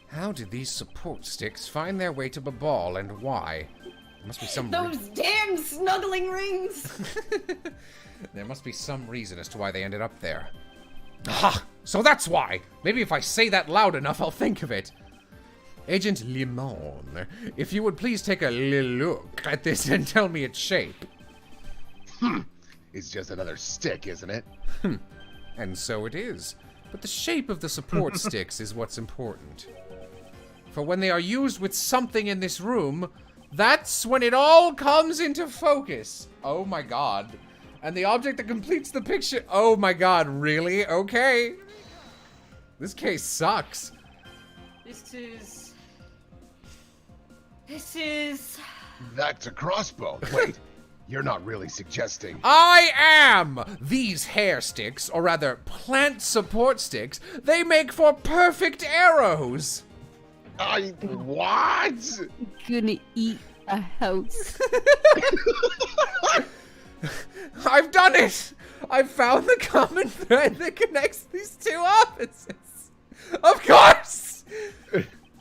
How did these support sticks find their way to Babal and why? There must be some Those damn snuggling rings. There must be some reason as to why they ended up there. Aha! So that's why! Maybe if I say that loud enough, I'll think of it. Agent Limon, if you would please take a little look at this and tell me its shape. It's just another stick, isn't it? And so it is. But the shape of the support sticks is what's important. For when they are used with something in this room, that's when it all comes into focus. Oh my god. And the object that completes the picture. Oh my god, really? Okay. This case sucks. This is... That's a crossbow. Wait, you're not really suggesting... I am! These hair sticks, or rather plant support sticks, they make for perfect arrows! What? Gonna eat a house. I've done it! I've found the common thread that connects these two opposites! Of course!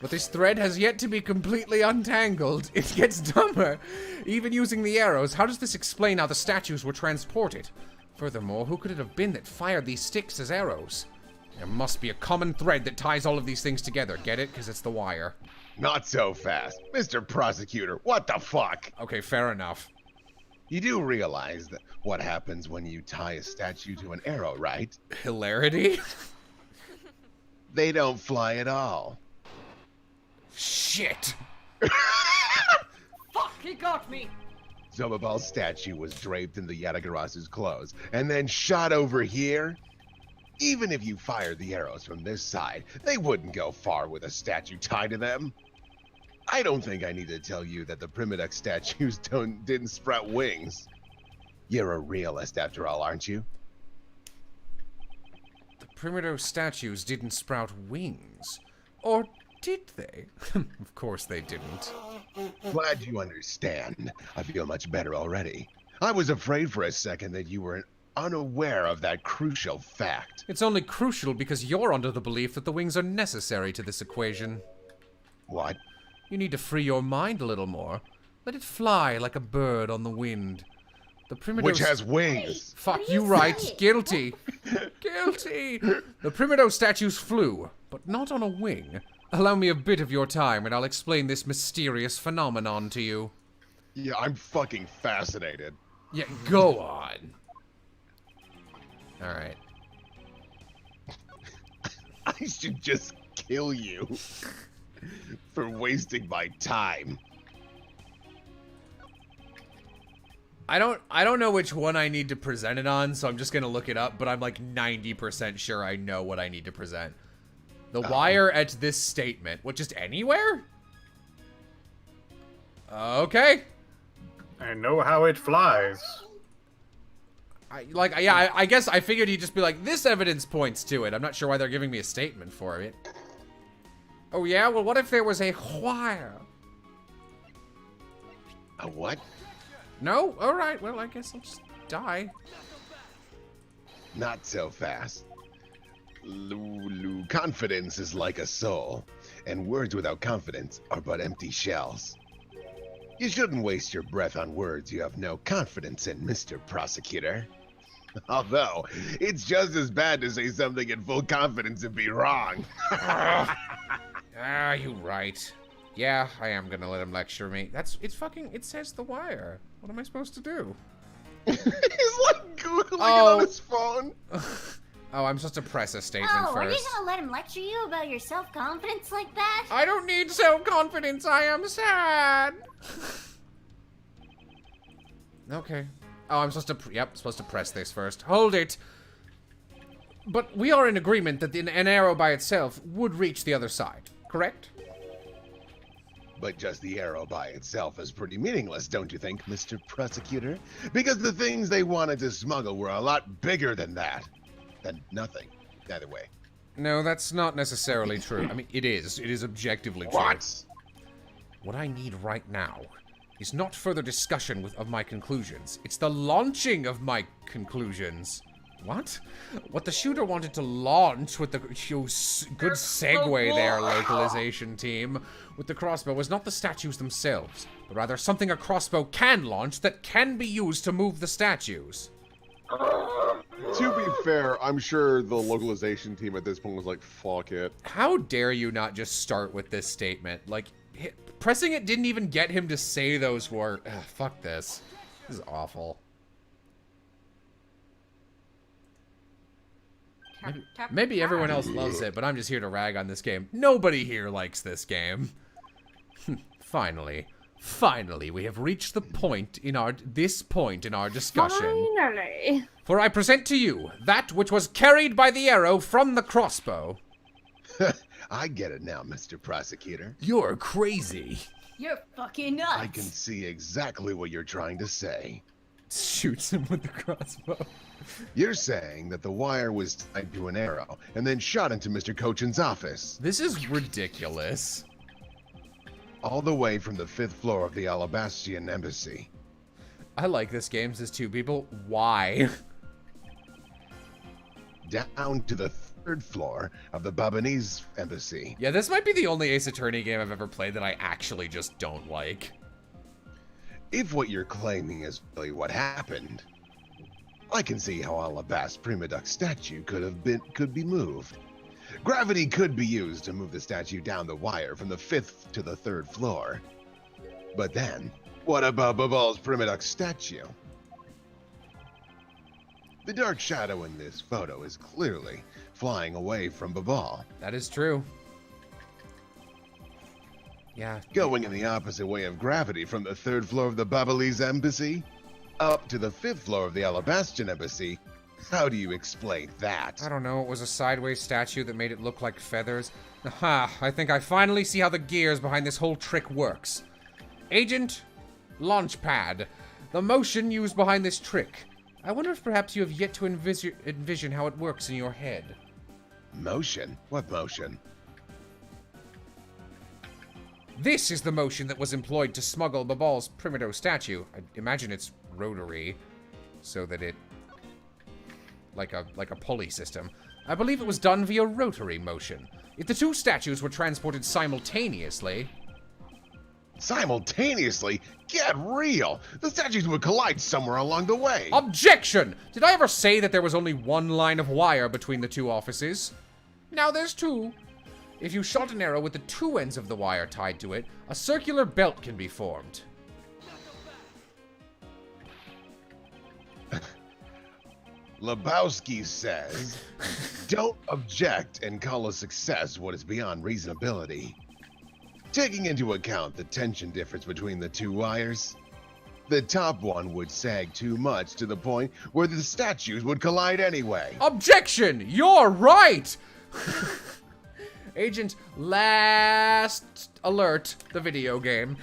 But this thread has yet to be completely untangled. It gets dumber. Even using the arrows, how does this explain how the statues were transported? Furthermore, who could it have been that fired these sticks as arrows? There must be a common thread that ties all of these things together. Get it? Because it's the wire. Not so fast. Mr. Prosecutor, what the fuck? Okay, fair enough. You do realize that what happens when you tie a statue to an arrow, right? Hilarity? They don't fly at all. Shit! Fuck, he got me! Zobabal's statue was draped in the Yatagarasu's clothes and then shot over here. Even if you fired the arrows from this side, they wouldn't go far with a statue tied to them. I don't think I need to tell you that the Primidex statues didn't sprout wings. You're a realist after all, aren't you? The Primitive statues didn't sprout wings. Or did they? Of course they didn't. Glad you understand. I feel much better already. I was afraid for a second that you were unaware of that crucial fact. It's only crucial because you're under the belief that the wings are necessary to this equation. What? You need to free your mind a little more. Let it fly like a bird on the wind. The Primitive... Which has wings. Fuck, What do you you right. say? Guilty. Guilty. The Primitive statues flew, but not on a wing. Allow me a bit of your time and I'll explain this mysterious phenomenon to you. Yeah, I'm fucking fascinated. Yeah, go on. Alright. I should just kill you for wasting my time. I don't know which one I need to present it on, so I'm just gonna look it up, but I'm like 90% sure I know what I need to present. The wire at this statement. What, just anywhere? Okay. I know how it flies. I guess I figured he'd just be like, this evidence points to it. I'm not sure why they're giving me a statement for it. Oh yeah? Well, what if there was a wire? A what? No? Alright, well, I guess I'll just die. Not so fast. Lulu, confidence is like a soul, and words without confidence are but empty shells. You shouldn't waste your breath on words you have no confidence in, Mr. Prosecutor. Although, it's just as bad to say something in full confidence and be wrong. You right. Yeah, I am gonna let him lecture me. It says the wire. What am I supposed to do? He's like Googling it on his phone. Oh, I'm supposed to press a statement Oh, are you first. gonna let him lecture you about your self-confidence like that? I don't need self-confidence, I am sad! Okay. Oh, I'm supposed to, supposed to press this first. Hold it! But we are in agreement that an arrow by itself would reach the other side, correct? But just the arrow by itself is pretty meaningless, don't you think, Mr. Prosecutor? Because the things they wanted to smuggle were a lot bigger than that. Than nothing, either way. No, that's not necessarily true. I mean, it is. It is objectively true. What? What I need right now is not further discussion of my conclusions. It's the launching of my conclusions. What? What the shooter wanted to launch with the good segue there, localization team, with the crossbow was not the statues themselves, but rather something a crossbow can launch that can be used to move the statues. To be fair, I'm sure the localization team at this point was like, fuck it. How dare you not just start with this statement? Like, pressing it didn't even get him to say those words. Ugh, fuck this. This is awful. Maybe everyone else loves it, but I'm just here to rag on this game. Nobody here likes this game. Finally, we have reached the point in our discussion. Finally. For I present to you that which was carried by the arrow from the crossbow. I get it now, Mr. Prosecutor. You're crazy. You're fucking nuts. I can see exactly what you're trying to say. Shoots him with the crossbow. You're saying that the wire was tied to an arrow and then shot into Mr. Cochin's office. This is ridiculous. All the way from the 5th floor of the Alabastian Embassy. I like this game, says two people. Why? Down to the 3rd floor of the Babanese Embassy. Yeah, this might be the only Ace Attorney game I've ever played that I actually just don't like. If what you're claiming is really what happened, I can see how Alabast Prima Duck statue could be moved. Gravity could be used to move the statue down the wire from the 5th to the 3rd floor. But then, what about Babal's Prima Duck statue? The dark shadow in this photo is clearly flying away from Babal. That is true. Yeah. Going in the opposite way of gravity from the 3rd floor of the Babalese Embassy up to the 5th floor of the Alabastian Embassy. How do you explain that? I don't know, it was a sideways statue that made it look like feathers. Aha, I think I finally see how the gears behind this whole trick works. Agent, Launchpad, the motion used behind this trick. I wonder if perhaps you have yet to envision how it works in your head. Motion? What motion? This is the motion that was employed to smuggle Babal's Primido statue. I imagine it's rotary, so that it... like a pulley system. I believe it was done via rotary motion. If the two statues were transported simultaneously... Simultaneously? Get real! The statues would collide somewhere along the way! Objection! Did I ever say that there was only one line of wire between the two offices? Now there's two. If you shot an arrow with the two ends of the wire tied to it, a circular belt can be formed. Lebowski says, don't object and call a success what is beyond reasonability. Taking into account the tension difference between the two wires, the top one would sag too much to the point where the statues would collide anyway. Objection! You're right! Agent Last Alert, the video game.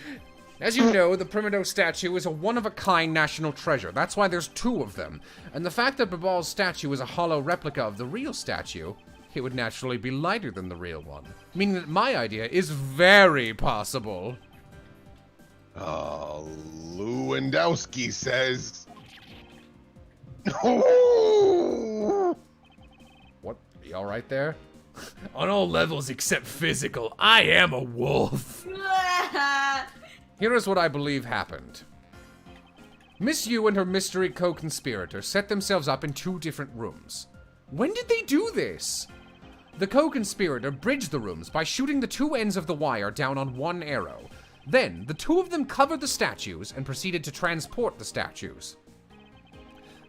As you know, the Primido statue is a one-of-a-kind national treasure. That's why there's two of them. And the fact that Babal's statue is a hollow replica of the real statue, it would naturally be lighter than the real one. Meaning that my idea is very possible. Oh, Lewandowski says... What? Are you alright there? On all levels except physical, I am a wolf. Here is what I believe happened. Miss Yu and her mystery co-conspirator set themselves up in two different rooms. When did they do this? The co-conspirator bridged the rooms by shooting the two ends of the wire down on one arrow. Then, the two of them covered the statues and proceeded to transport the statues.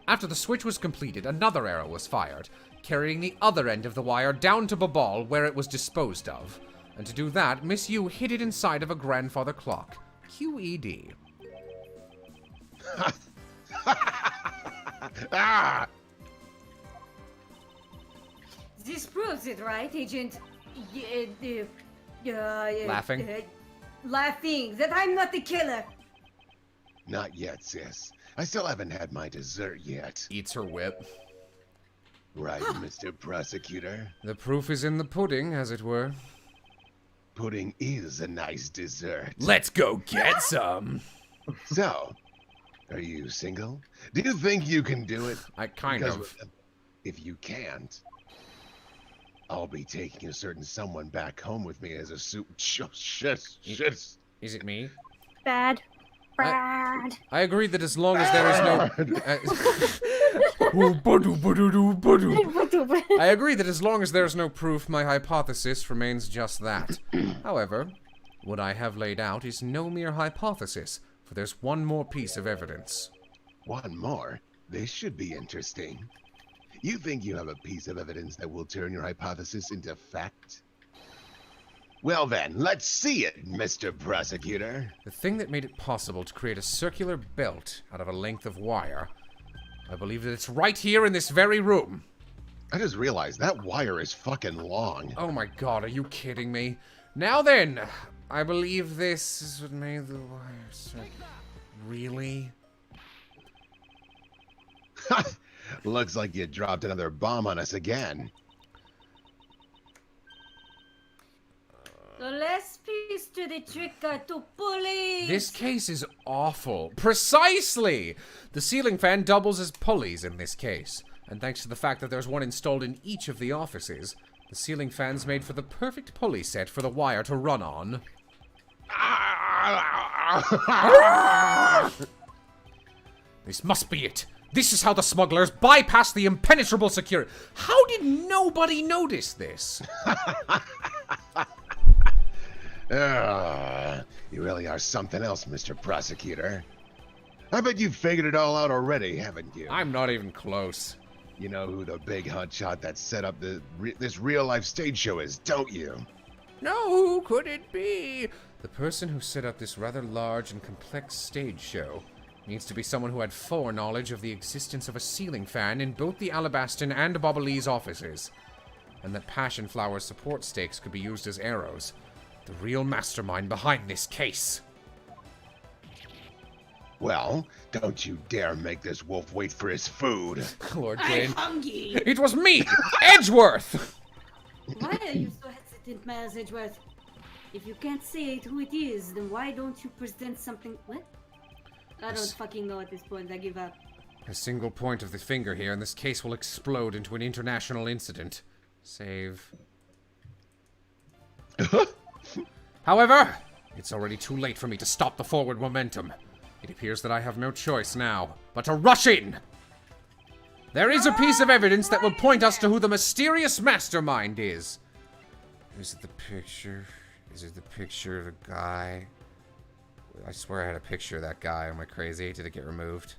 After the switch was completed, another arrow was fired, carrying the other end of the wire down to Babal where it was disposed of. And to do that, Miss Yu hid it inside of a grandfather clock. QED. Ah! This proves it, right, Agent? Laughing. Laughing that I'm not the killer. Not yet, sis. I still haven't had my dessert yet. Eats her whip. Right, Mr. Prosecutor? The proof is in the pudding, as it were. Pudding is a nice dessert. Let's go get some. So, are you single? Do you think you can do it? I kind Because of. if you can't, I'll be taking a certain someone back home with me as a soup. Shit. Is it me? Bad. Bad. I agree that as long as there is no... I agree that as long as there is no proof, my hypothesis remains just that. However, what I have laid out is no mere hypothesis, for there's one more piece of evidence. One more? This should be interesting. You think you have a piece of evidence that will turn your hypothesis into fact? Well then, let's see it, Mr. Prosecutor. The thing that made it possible to create a circular belt out of a length of wire, I believe that it's right here in this very room. I just realized that wire is fucking long. Oh my god, are you kidding me? Now then, I believe this is what made the wire circular. Really? Looks like you dropped another bomb on us again. The last piece to the trick are to pulleys. This case is awful. Precisely! The ceiling fan doubles as pulleys in this case. And thanks to the fact that there's one installed in each of the offices, the ceiling fan's made for the perfect pulley set for the wire to run on. This must be it. This is how the smugglers bypass the impenetrable security. How did nobody notice this? You really are something else, Mr. Prosecutor. I bet you've figured it all out already, haven't you? I'm not even close. You know who the big hotshot that set up this real-life stage show is, don't you? No, who could it be? The person who set up this rather large and complex stage show needs to be someone who had foreknowledge of the existence of a ceiling fan in both the Alabaston and Bobbalese offices, and that Passion Flower's support stakes could be used as arrows. The real mastermind behind this case. Well, don't you dare make this wolf wait for his food. Lord I'm Jane. hungry. It was me, Edgeworth! Why are you so hesitant, Miles Edgeworth? If you can't say it who it is, then why don't you present something? What? I don't fucking know at this point. I give up. A single point of the finger here, and this case will explode into an international incident. Save. However, it's already too late for me to stop the forward momentum. It appears that I have no choice now, but to rush in! There is a piece of evidence that will point us to who the mysterious mastermind is. Is it the picture? Is it the picture of the guy? I swear I had a picture of that guy. Am I crazy? Did it get removed?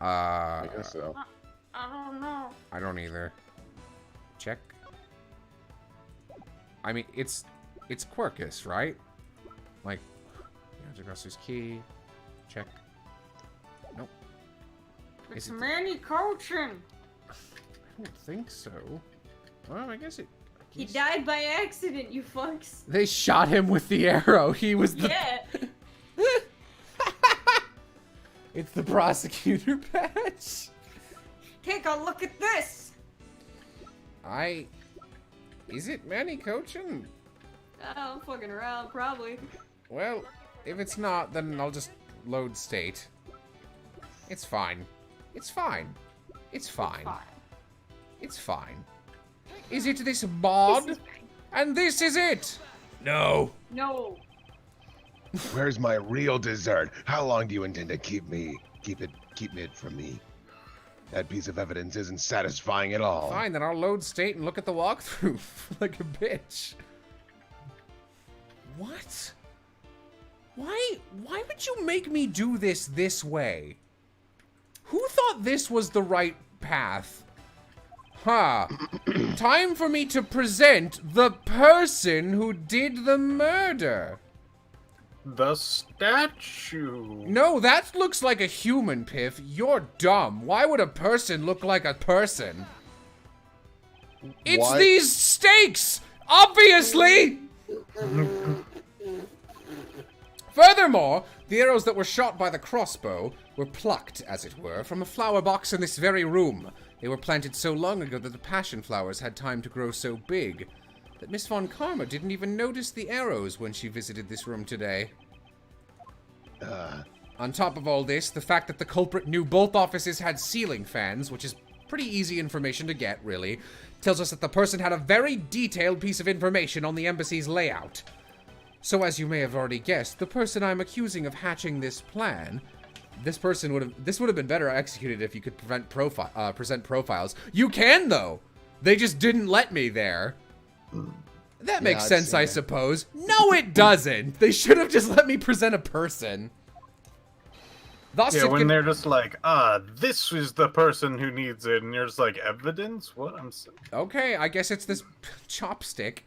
I guess so. I don't know. I don't either. Check. I mean, it's Quirkus, right? Like, Augustus key. Check. Nope. It's Is it- Manny Coaching. I don't think so. Well, I guess it. He died by accident, you fucks. They shot him with the arrow. He was the. Yeah. It's the prosecutor patch. Take a look at this. Is it Manny Coaching? I'm fucking around, probably. Well, if it's not, then I'll just load state. It's fine. It's fine. It's fine. It's fine. Is it this mod? And this is it? No. No. Where's my real dessert? How long do you intend to keep it from me? That piece of evidence isn't satisfying at all. Fine, then I'll load state and look at the walkthrough like a bitch. What? Why would you make me do this way? Who thought this was the right path? Huh. Time for me to present the person who did the murder. The statue. No, that looks like a human, Piff. You're dumb. Why would a person look like a person? It's What? these stakes! Obviously! Furthermore, the arrows that were shot by the crossbow were plucked, as it were, from a flower box in this very room. They were planted so long ago that the passion flowers had time to grow so big that Miss Von Karma didn't even notice the arrows when she visited this room today. On top of all this, the fact that the culprit knew both offices had ceiling fans, which is pretty easy information to get, really, tells us that the person had a very detailed piece of information on the embassy's layout. So as you may have already guessed, the person I'm accusing of hatching this plan, this would have been better executed if you could present profiles. You can, though! They just didn't let me there. That makes sense, I suppose. No, it doesn't! They should have just let me present a person. Thus, Yeah, when they're just like, this is the person who needs it, and you're just like, evidence? What? I'm saying. Okay, I guess it's this chopstick.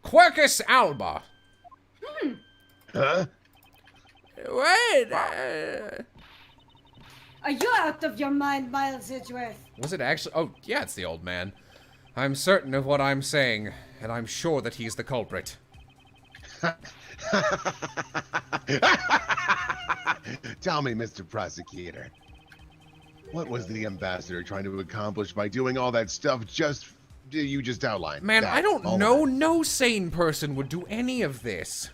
Quercus alba. Huh? What? Are you out of your mind, Miles Edgeworth? Was it actually? Oh, yeah, it's the old man. I'm certain of what I'm saying, and I'm sure that he's the culprit. Tell me, Mr. Prosecutor, what was the ambassador trying to accomplish by doing all that stuff you just outlined? Man, That, I don't all know. that. No sane person would do any of this.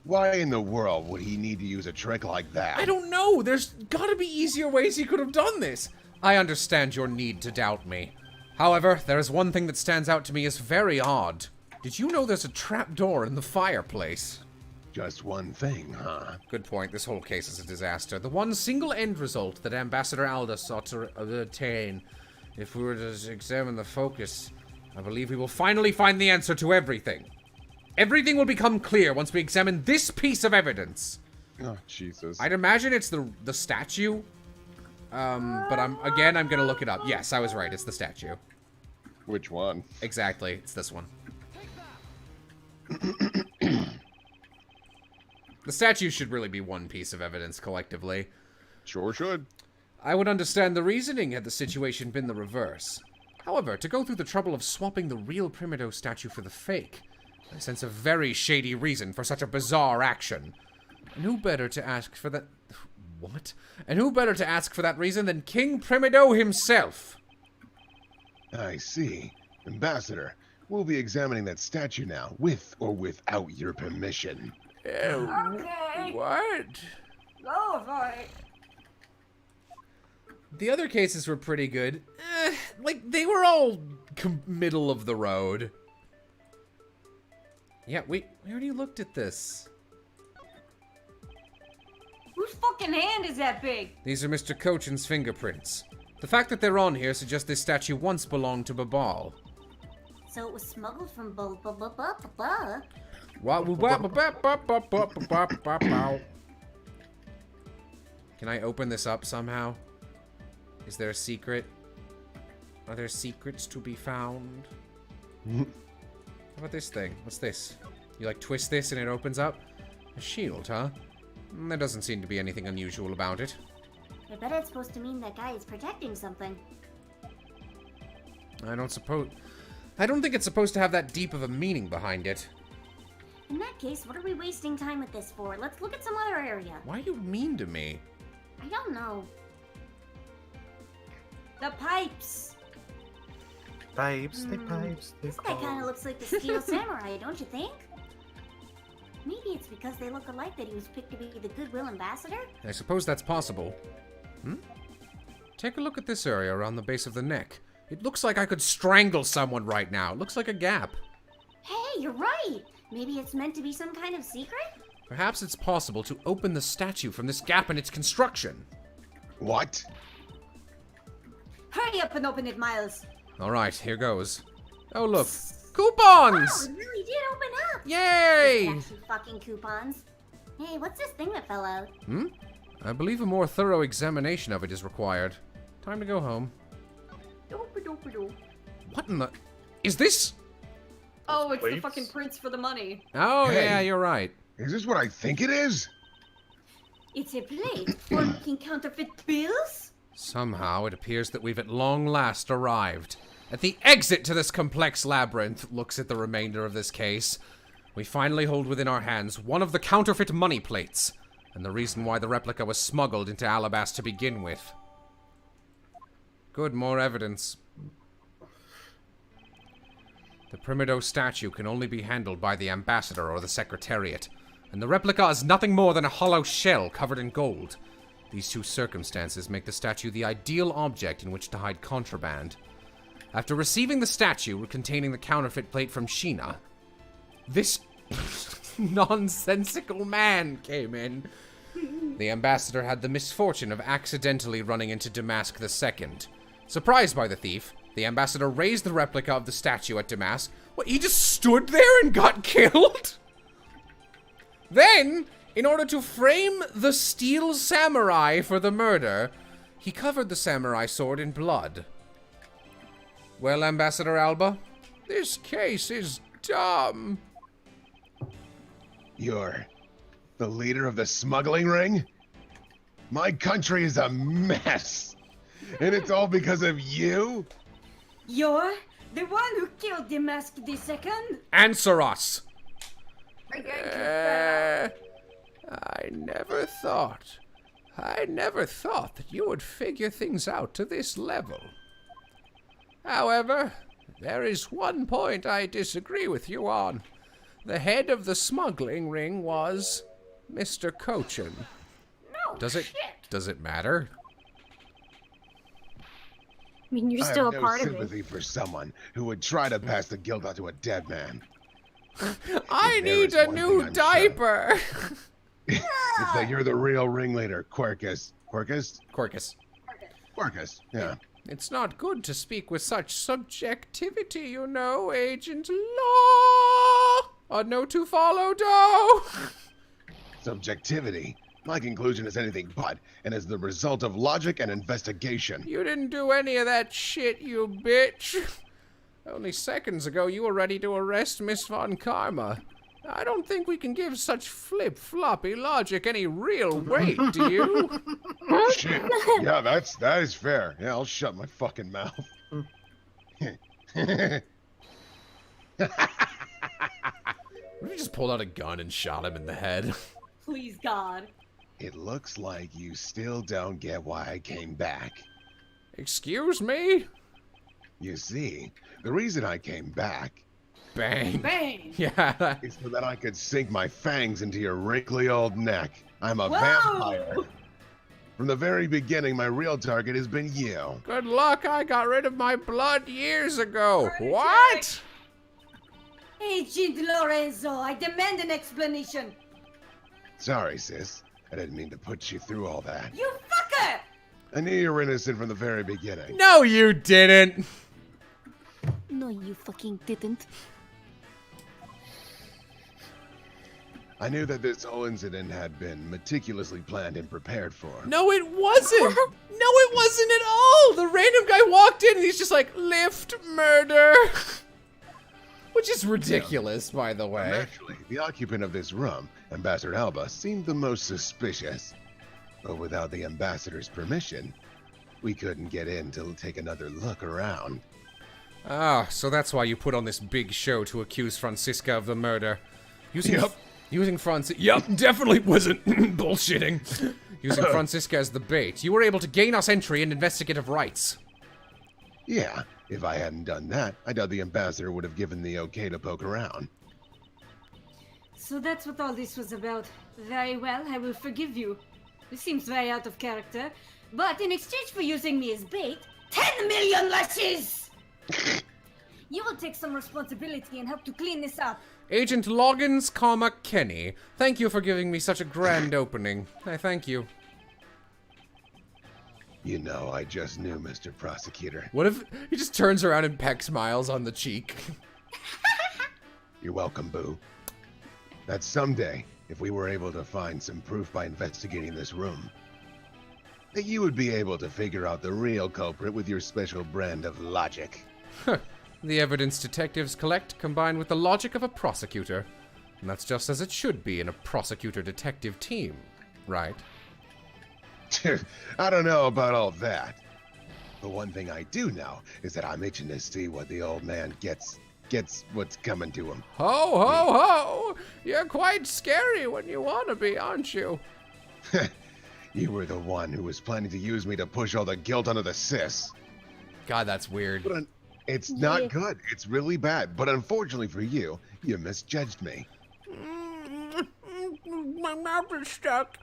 Why in the world would he need to use a trick like that? I don't know. There's gotta be easier ways he could have done this. I understand your need to doubt me. However, there is one thing that stands out to me as very odd. Did you know there's a trapdoor in the fireplace? Just one thing, huh? Good point. This whole case is a disaster. The one single end result that Ambassador Alda sought to attain. If we were to examine the focus, I believe we will finally find the answer to everything. Everything will become clear once we examine this piece of evidence. Oh, Jesus. I'd imagine it's the statue. But I'm gonna look it up. Yes, I was right. It's the statue. Which one? Exactly. It's this one. The statue should really be one piece of evidence collectively. Sure should. I would understand the reasoning had the situation been the reverse. However, to go through the trouble of swapping the real Primido statue for the fake, I sense a very shady reason for such a bizarre action. And who better to ask for that... What? And who better to ask for that reason than King Primido himself? I see. Ambassador, we'll be examining that statue now, with or without your permission. Okay. What? Go for it. The other cases were pretty good. Like, they were all middle of the road. Yeah, we already looked at this. Whose fucking hand is that big? These are Mr. Cochin's fingerprints. The fact that they're on here suggests this statue once belonged to Babal. So it was smuggled from Can I open this up somehow? Is there a secret? Are there secrets to be found? How about this thing? What's this? You like twist this and it opens up? A shield, huh? There doesn't seem to be anything unusual about it. I bet it's supposed to mean that guy is protecting something. I don't think it's supposed to have that deep of a meaning behind it. In that case, what are we wasting time with this for? Let's look at some other area. Why are you mean to me? I don't know. The pipes. Pipes, they pipes, they This guy kind of looks like the Steel Samurai, don't you think? Maybe it's because they look alike that he was picked to be the Goodwill Ambassador? I suppose that's possible. Take a look at this area around the base of the neck. It looks like I could strangle someone right now. It looks like a gap. Hey, you're right! Maybe it's meant to be some kind of secret? Perhaps it's possible to open the statue from this gap in its construction. What? Hurry up and open it, Miles. Alright, here goes. Oh, look. Wow, Coupons! it really did open up! Yay! Flashy fucking coupons. Hey, what's this thing that fell out? I believe a more thorough examination of it is required. Time to go home. Doop-a-doop-a-doop. What in the... Is this... Oh, it's the Plates? fucking prince for the money. Oh, Hey. yeah, you're right. Is this what I think it is? It's a plate for making counterfeit bills? Somehow, it appears that we've at long last arrived. At the exit to this complex labyrinth, looks at the remainder of this case, we finally hold within our hands one of the counterfeit money plates, and the reason why the replica was smuggled into Alabas to begin with. Good, more evidence. The Primido statue can only be handled by the ambassador or the secretariat, and the replica is nothing more than a hollow shell covered in gold. These two circumstances make the statue the ideal object in which to hide contraband. After receiving the statue containing the counterfeit plate from Sheena, this nonsensical man came in. The ambassador had the misfortune of accidentally running into Damask II. Surprised by the thief, the ambassador raised the replica of the statue at Damask. What, he just stood there and got killed? Then, in order to frame the steel samurai for the murder, he covered the samurai sword in blood. Well, Ambassador Alba, this case is dumb. You're the leader of the smuggling ring? My country is a mess. And it's all because of you? You're the one who killed Damask II? Answer us. I can't I never thought that you would figure things out to this level. However, there is one point I disagree with you on. The head of the smuggling ring was Mr. Cochin. No, Does it matter? I mean, you're I still have a no part of it. sympathy for someone who would try to pass the guilt onto a dead man. I There need is a one new thing I'm diaper. It's that you're the real ringleader, Quercus. Quercus? Quercus, yeah. It's not good to speak with such subjectivity, you know, Agent Law. A note to follow, Doe. Subjectivity. My conclusion is anything but, and is the result of logic and investigation. You didn't do any of that shit, you bitch. Only seconds ago, you were ready to arrest Miss Von Karma. I don't think we can give such flip-floppy logic any real weight, do you? Shit. Yeah, that is fair. Yeah, I'll shut my fucking mouth. What if you just pulled out a gun and shot him in the head? Please, God. It looks like you still don't get why I came back. Excuse me? You see, the reason I came back Bang. Bang. Yeah. is so that I could sink my fangs into your wrinkly old neck. I'm a Whoa! vampire. From the very beginning, my real target has been you. Good luck, I got rid of my blood years ago. What? Agent Lorenzo, I demand an explanation. Sorry, sis. I didn't mean to put you through all that. You fucker! I knew you were innocent from the very beginning. No, you didn't. No, you fucking didn't. I knew that this whole incident had been meticulously planned and prepared for. No, it wasn't. No, it wasn't at all. The random guy walked in and he's just like, lift murder. Which is ridiculous, by the way. Naturally, the occupant of this room, Ambassador Alba, seemed the most suspicious. But without the ambassador's permission, we couldn't get in to take another look around. Ah, so that's why you put on this big show to accuse Francisca of the murder. Yep. Using Francisca... Yep, definitely wasn't bullshitting. Using Francisca as the bait, you were able to gain us entry and investigative rights. Yeah, if I hadn't done that, I doubt the ambassador would have given the okay to poke around. So that's what all this was about. Very well, I will forgive you. This seems very out of character. But in exchange for using me as bait, 10 million lashes! You will take some responsibility and help to clean this up. Agent Loggins, Kenny, thank you for giving me such a grand opening. I thank you. You know, I just knew, Mr. Prosecutor. What if he just turns around and pecks Miles on the cheek? You're welcome, Boo. That someday, if we were able to find some proof by investigating this room, that you would be able to figure out the real culprit with your special brand of logic. The evidence detectives collect combined with the logic of a prosecutor. And that's just as it should be in a prosecutor-detective team, right? I don't know about all that. The one thing I do know is that I'm itching to see what the old man gets what's coming to him. Ho, ho, ho! You're quite scary when you want to be, aren't you? You were the one who was planning to use me to push all the guilt onto the sis. God, that's weird. But it's not good. It's really bad. But unfortunately for you, you misjudged me. My mouth is stuck.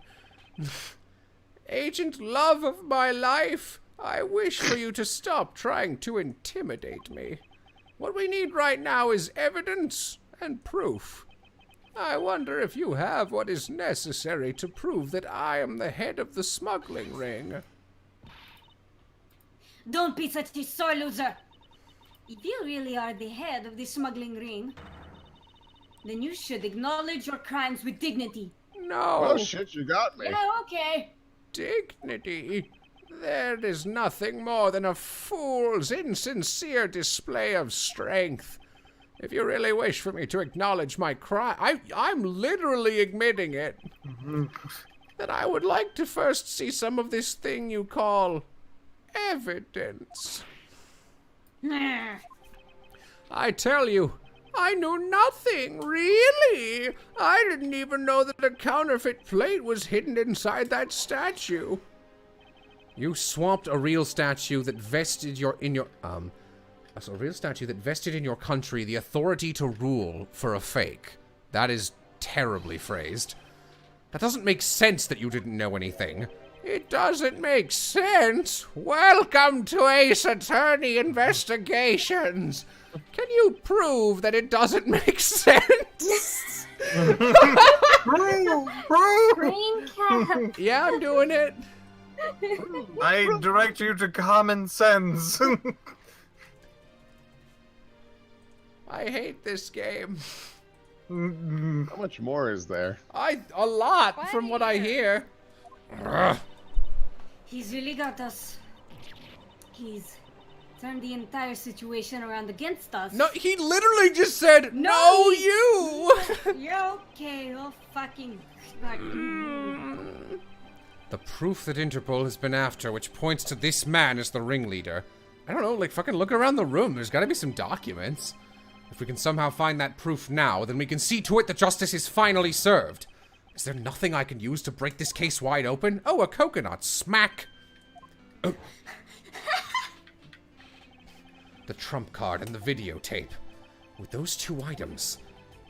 Agent Love of my life, I wish for you to stop trying to intimidate me. What we need right now is evidence and proof. I wonder if you have what is necessary to prove that I am the head of the smuggling ring. Don't be such a sore loser. If you really are the head of the smuggling ring, then you should acknowledge your crimes with dignity. No. Oh shit, you got me. Yeah, okay. Dignity? There is nothing more than a fool's insincere display of strength. If you really wish for me to acknowledge my crime, I'm literally admitting it. Then I would like to first see some of this thing you call evidence. Nah. I tell you, I knew nothing, really. I didn't even know that a counterfeit plate was hidden inside that statue. You swapped a real statue that vested in your country the authority to rule for a fake. That is terribly phrased. That doesn't make sense that you didn't know anything. It doesn't make sense. Welcome to Ace Attorney Investigations. Can you prove that it doesn't make sense? Green cat. Yeah, I'm doing it. I direct you to common sense. I hate this game. How much more is there? A lot from what I hear. Ugh. He's really got us. He's turned the entire situation around against us. No, he literally just said, no, you! You're okay, oh fucking... The proof that Interpol has been after, which points to this man as the ringleader. I don't know, like, fucking look around the room. There's gotta be some documents. If we can somehow find that proof now, then we can see to it that justice is finally served. Is there nothing I can use to break this case wide open? Oh, a coconut. Smack! Oh. The trump card and the videotape. With those two items,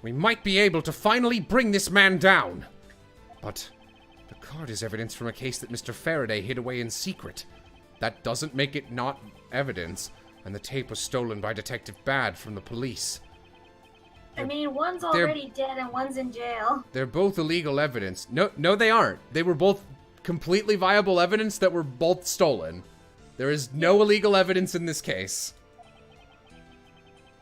we might be able to finally bring this man down. But the card is evidence from a case that Mr. Faraday hid away in secret. That doesn't make it not evidence, and the tape was stolen by Detective Bad from the police. I mean, one's already dead and one's in jail. They're both illegal evidence. No, they aren't. They were both completely viable evidence that were both stolen. There is no illegal evidence in this case.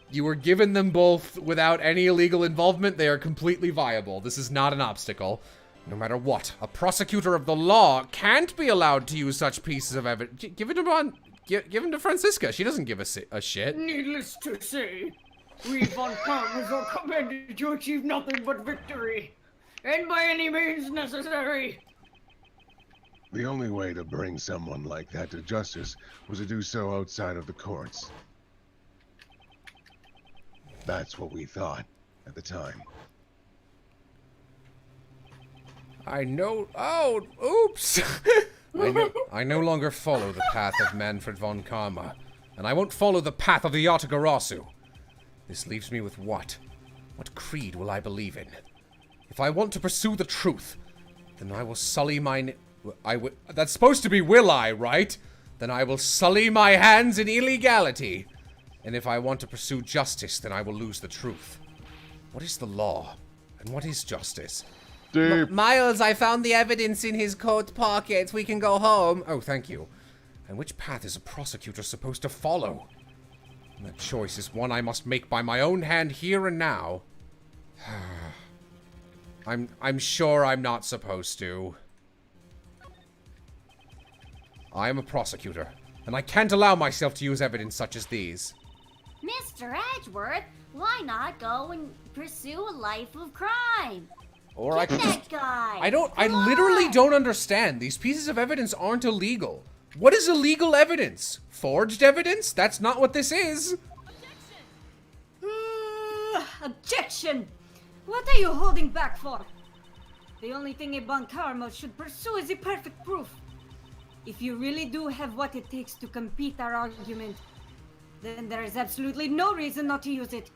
You were given them both without any illegal involvement. They are completely viable. This is not an obstacle. No matter what, a prosecutor of the law can't be allowed to use such pieces of evidence. Give it to give him to Francisca. She doesn't give a shit. Needless to say, we Von Karmas are commanded to achieve nothing but victory, and by any means necessary. The only way to bring someone like that to justice was to do so outside of the courts. That's what we thought at the time. I know. Oh, oops. I no longer follow the path of Manfred von Karma, and I won't follow the path of the Yatagarasu. This leaves me with what? What creed will I believe in? If I want to pursue the truth, then I will sully my... That's supposed to be will I, right? Then I will sully my hands in illegality. And if I want to pursue justice, then I will lose the truth. What is the law? And what is justice? Miles, I found the evidence in his coat pocket. We can go home. Oh, thank you. And which path is a prosecutor supposed to follow? And that choice is one I must make by my own hand here and now. I'm sure I'm not supposed to. I am a prosecutor, and I can't allow myself to use evidence such as these. Mr. Edgeworth, why not go and pursue a life of crime? Or I Get could that just... guy. I literally don't understand. These pieces of evidence aren't illegal. What is illegal evidence? Forged evidence? That's not what this is. Objection! What are you holding back for? The only thing a Bankarmo should pursue is the perfect proof. If you really do have what it takes to compete our argument, then there is absolutely no reason not to use it.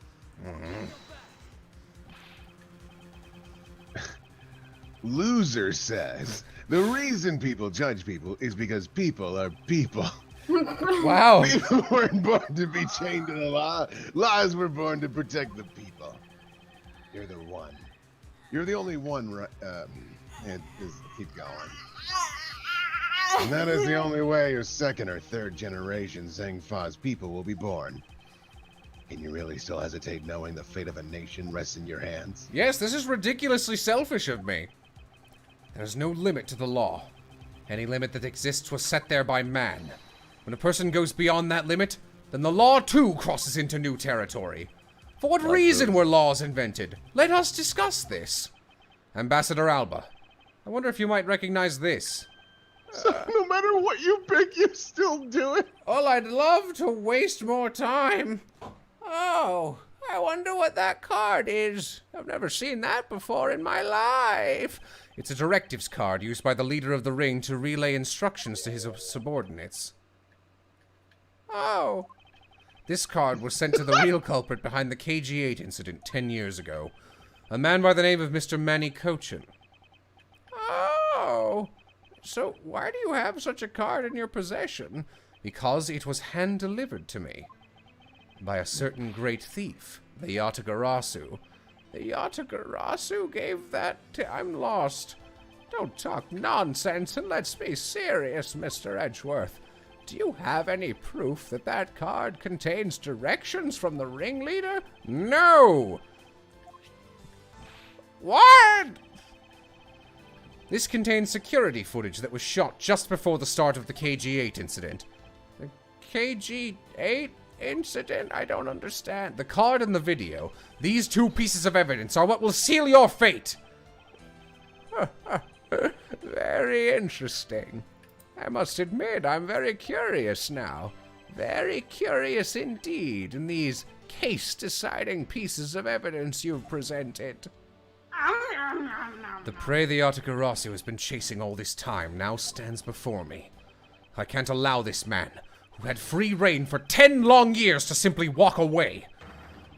Loser says, the reason people judge people is because people are people. Wow. People weren't born to be chained to the law. Laws were born to protect the people. You're the one. You're the only one, right? Keep going. And that is the only way your second or third generation Zheng Fa's people will be born. Can you really still hesitate knowing the fate of a nation rests in your hands? Yes, this is ridiculously selfish of me. There's no limit to the law. Any limit that exists was set there by man. When a person goes beyond that limit, then the law too crosses into new territory. For what reason were laws invented? Let us discuss this. Ambassador Alba, I wonder if you might recognize this. So no matter what you pick, you still do it. Oh, I'd love to waste more time. Oh, I wonder what that card is. I've never seen that before in my life. It's a directives card used by the leader of the ring to relay instructions to his subordinates. Oh. This card was sent to the real culprit behind the KG-8 incident 10 years ago. A man by the name of Mr. Manny Cochin. Oh. So why do you have such a card in your possession? Because it was hand-delivered to me. By a certain great thief, the Yatagarasu. The Yatagarasu gave that to... I'm lost. Don't talk nonsense and let's be serious, Mr. Edgeworth. Do you have any proof that that card contains directions from the ringleader? No! What? This contains security footage that was shot just before the start of the KG-8 incident. The KG-8 incident? I don't understand. The card and the video, these two pieces of evidence are what will seal your fate. Very interesting. I must admit, I'm very curious now. Very curious indeed in these case-deciding pieces of evidence you've presented. The prey the Yatagarasu has been chasing all this time now stands before me. I can't allow this man, who had free reign for 10 long years, to simply walk away.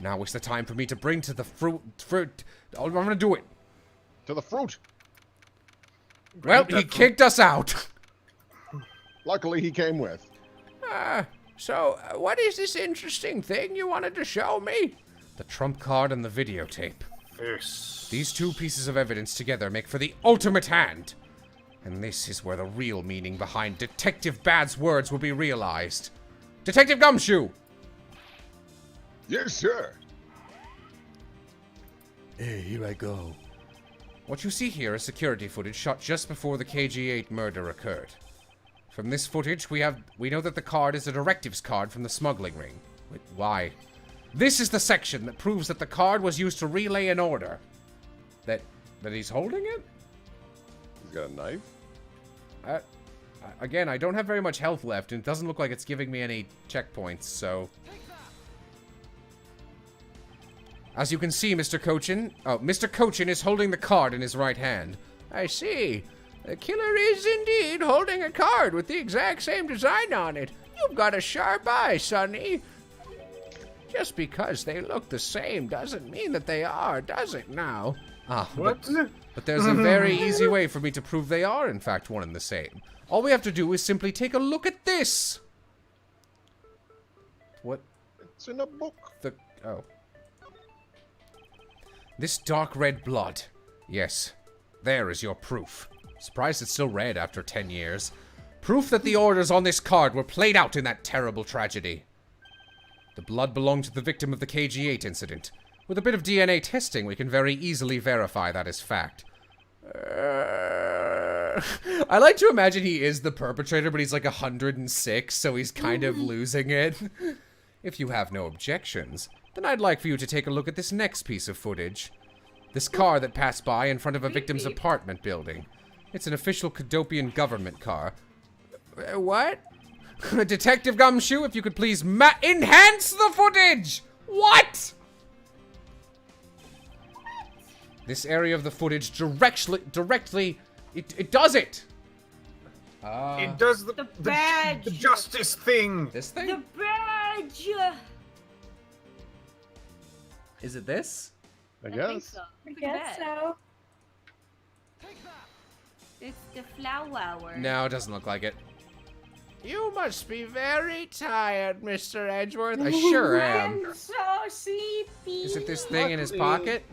Now is the time for me to bring to the fruit. I'm gonna do it. To the fruit. Well, he kicked us out. Luckily, he came with. So, what is this interesting thing you wanted to show me? The trump card and the videotape. Yes. These two pieces of evidence together make for the ultimate hand. And this is where the real meaning behind Detective Bad's words will be realized. Detective Gumshoe! Yes, sir. Hey, here I go. What you see here is security footage shot just before the KG-8 murder occurred. From this footage, we know that the card is a directives card from the smuggling ring. Wait, why? This is the section that proves that the card was used to relay an order. That he's holding it? He's got a knife. Again, I don't have very much health left, and it doesn't look like it's giving me any checkpoints, so... As you can see, Mr. Cochin is holding the card in his right hand. I see. The killer is indeed holding a card with the exact same design on it. You've got a sharp eye, Sonny. Just because they look the same doesn't mean that they are, does it now? What? But there's a very easy way for me to prove they are, in fact, one and the same. All we have to do is simply take a look at this. What? It's in a book. Oh. This dark red blood. Yes, there is your proof. Surprised it's still red after 10 years. Proof that the orders on this card were played out in that terrible tragedy. The blood belonged to the victim of the KG-8 incident. With a bit of DNA testing, we can very easily verify that as fact. I like to imagine he is the perpetrator, but he's like 106, so he's kind of losing it. If you have no objections, then I'd like for you to take a look at this next piece of footage. This car that passed by in front of a victim's apartment building. It's an official Cadopian government car. What? Detective Gumshoe, if you could please enhance the footage! What? This area of the footage directly, it does it! It does the badge. the justice thing. This thing? The badge! Is it this? I I think guess. so. I Look at guess that. so. It's the flower. No, it doesn't look like it. You must be very tired, Mr. Edgeworth. I sure am. I'm so sleepy. Is it this thing in his pocket?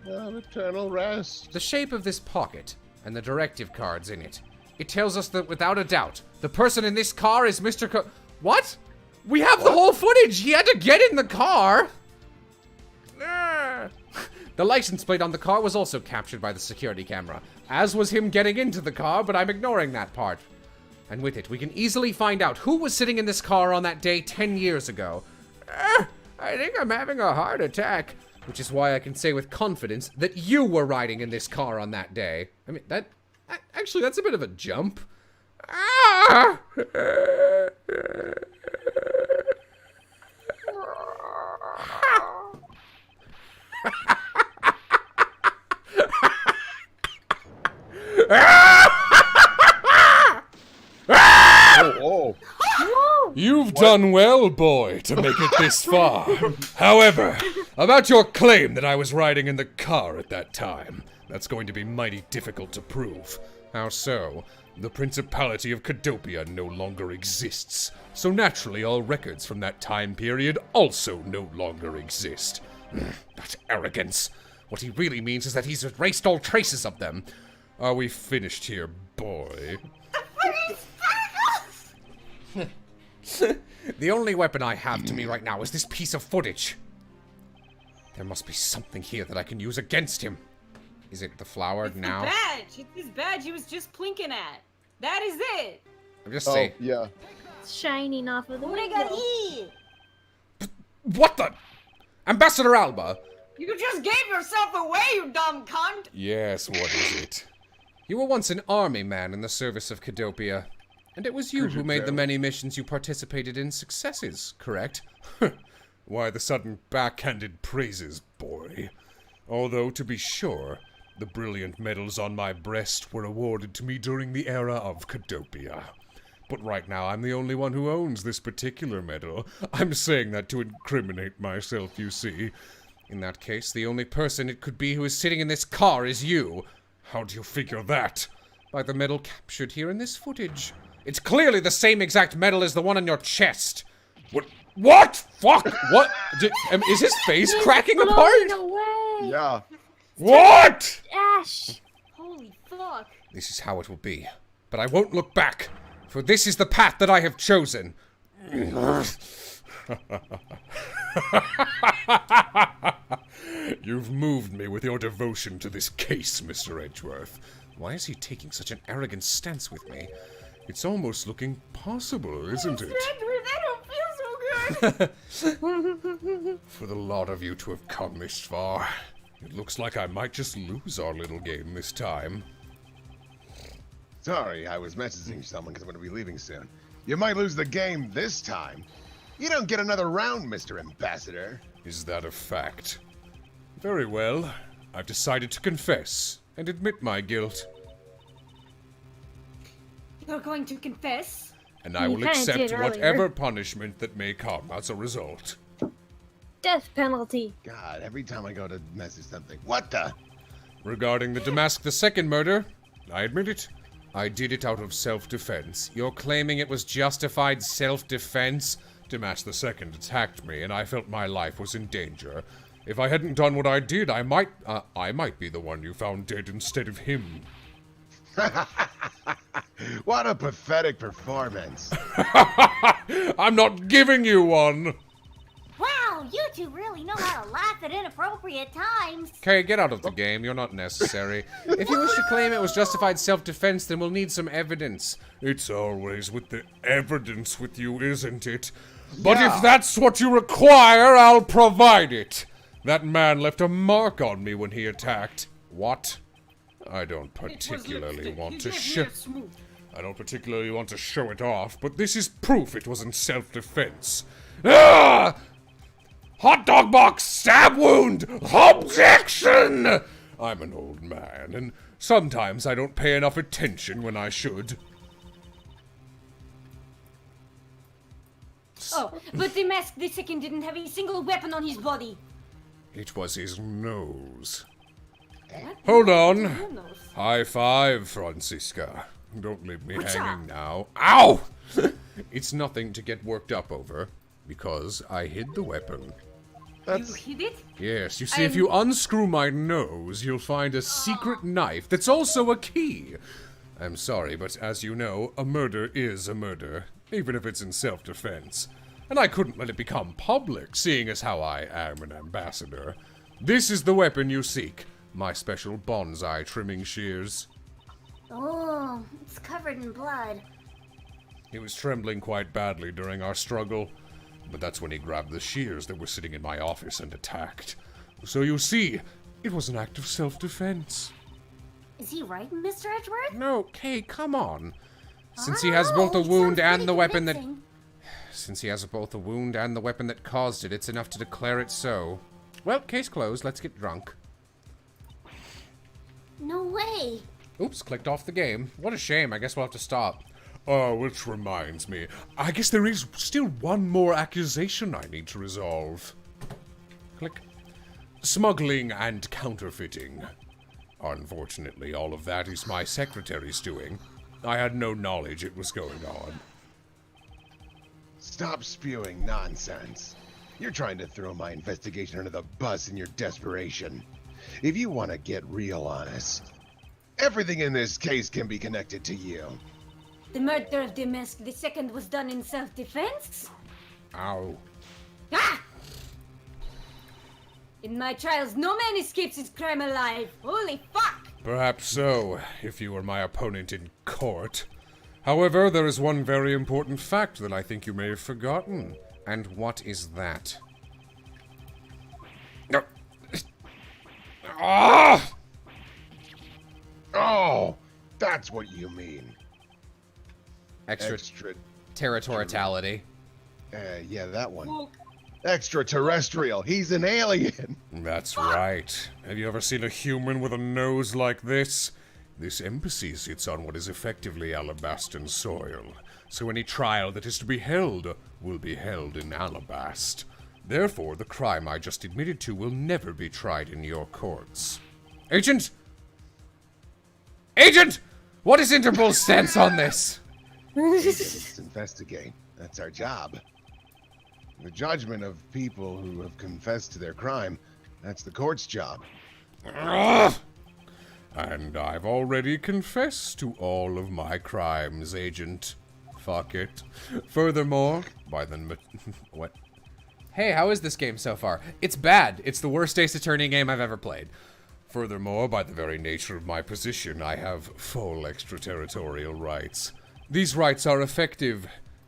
Eternal rest. The shape of this pocket and the directive cards in it. It tells us that without a doubt, the person in this car is Mr. What? We have the whole footage! He had to get in the car! The license plate on the car was also captured by the security camera, as was him getting into the car, but I'm ignoring that part. And with it, we can easily find out who was sitting in this car on that day 10 years ago. I think I'm having a heart attack. Which is why I can say with confidence that you were riding in this car on that day. I mean, actually, that's a bit of a jump. Ah! Oh, You've done well, boy, to make it this far. However, about your claim that I was riding in the car at that time, that's going to be mighty difficult to prove. How so? The Principality of Cadopia no longer exists, so naturally all records from that time period also no longer exist. That arrogance. What he really means is that he's erased all traces of them. Are we finished here, boy? The only weapon I have to me right now is this piece of footage. There must be something here that I can use against him. Is it the flower now? The badge. It's his badge he was just plinking at. That is it. I'm just saying. yeah. It's shining off of the window. What the? Ambassador Alba! You just gave yourself away, you dumb cunt. Yes, what is it? You were once an army man in the service of Cadopia. And it was you who made the many missions you participated in successes, correct? Why the sudden backhanded praises, boy? Although, to be sure, the brilliant medals on my breast were awarded to me during the era of Cadopia. But right now I'm the only one who owns this particular medal. I'm saying that to incriminate myself, you see. In that case, the only person it could be who is sitting in this car is you. How do you figure that? By the medal captured here in this footage. It's clearly the same exact medal as the one on your chest. What? Fuck! What? Is his face cracking apart? Blowing away. Yeah. What? Ash. Holy fuck. This is how it will be. But I won't look back, for this is the path that I have chosen. You've moved me with your devotion to this case, Mr. Edgeworth. Why is he taking such an arrogant stance with me? It's almost looking possible, isn't it? I don't feel so good. For the lot of you to have come this far, it looks like I might just lose our little game this time. Sorry, I was messaging someone because I'm going to be leaving soon. You might lose the game this time. You don't get another round, Mr. Ambassador. Is that a fact? Very well. I've decided to confess and admit my guilt. You're going to confess? And I You will kinda accept did earlier. whatever punishment that may come as a result. Death penalty. God, every time I go to message something. What the? Regarding the Damask II murder, I admit it. I did it out of self-defense. You're claiming it was justified self-defense? Damask II attacked me, and I felt my life was in danger. If I hadn't done what I did, I might be the one you found dead instead of him. What a pathetic performance. I'm not giving you one! Wow, you two really know how to laugh at inappropriate times. Okay, get out of the game. You're not necessary. If you wish to claim it was justified self-defense, then we'll need some evidence. It's always with the evidence with you, isn't it? But Yeah. if that's what you require, I'll provide it. That man left a mark on me when he attacked. What? I don't particularly want to show. I don't particularly want to show it off, but this is proof it was in self-defense. Ah! Hot dog box stab wound! Objection! I'm an old man, and sometimes I don't pay enough attention when I should. Oh, but the mask the second didn't have a single weapon on his body. It was his nose. What? Hold on. Who knows? High five, Francisca. Don't leave me What's hanging up? now. Ow! It's nothing to get worked up over, because I hid the weapon. You hid it? Yes, you see, if you unscrew my nose, you'll find a secret knife that's also a key. I'm sorry, but as you know, a murder is a murder, even if it's in self-defense. And I couldn't let it become public, seeing as how I am an ambassador. This is the weapon you seek, my special bonsai trimming shears. Oh, it's covered in blood. He was trembling quite badly during our struggle, but that's when he grabbed the shears that were sitting in my office and attacked. So you see, it was an act of self-defense. Is he right, Mr. Edgeworth? No, Kay, come on. Since he I has don't both know, the he wound sounds and the pretty weapon that... convincing. Since he has both the wound and the weapon that caused it, it's enough to declare it so. Well, case closed. Let's get drunk. No way. Oops, clicked off the game. What a shame. I guess we'll have to stop. Oh, which reminds me. I guess there is still one more accusation I need to resolve. Click. Smuggling and counterfeiting. Unfortunately, all of that is my secretary's doing. I had no knowledge it was going on. Stop spewing nonsense. You're trying to throw my investigation under the bus in your desperation. If you want to get real honest, everything in this case can be connected to you. The murder of the mask the second was done in self-defense? Ow. Ah! In my trials, no man escapes his crime alive. Holy fuck! Perhaps so, if you were my opponent in court. However, there is one very important fact that I think you may have forgotten. And what is that? No. Ah! Oh, that's what you mean. Extra territoriality. Yeah, that one. Extraterrestrial. He's an alien. That's right. Have you ever seen a human with a nose like this? This embassy sits on what is effectively Alabastan soil, so any trial that is to be held will be held in Alabast. Therefore, the crime I just admitted to will never be tried in your courts. Agent! Agent! What is Interpol's stance on this? Let's investigate. That's our job. The judgment of people who have confessed to their crime, that's the court's job. Ugh! And I've already confessed to all of my crimes, Agent. Fuck it. Furthermore, by the... what? Hey, how is this game so far? It's bad. It's the worst Ace Attorney game I've ever played. Furthermore, by the very nature of my position, I have full extraterritorial rights. These rights are effective,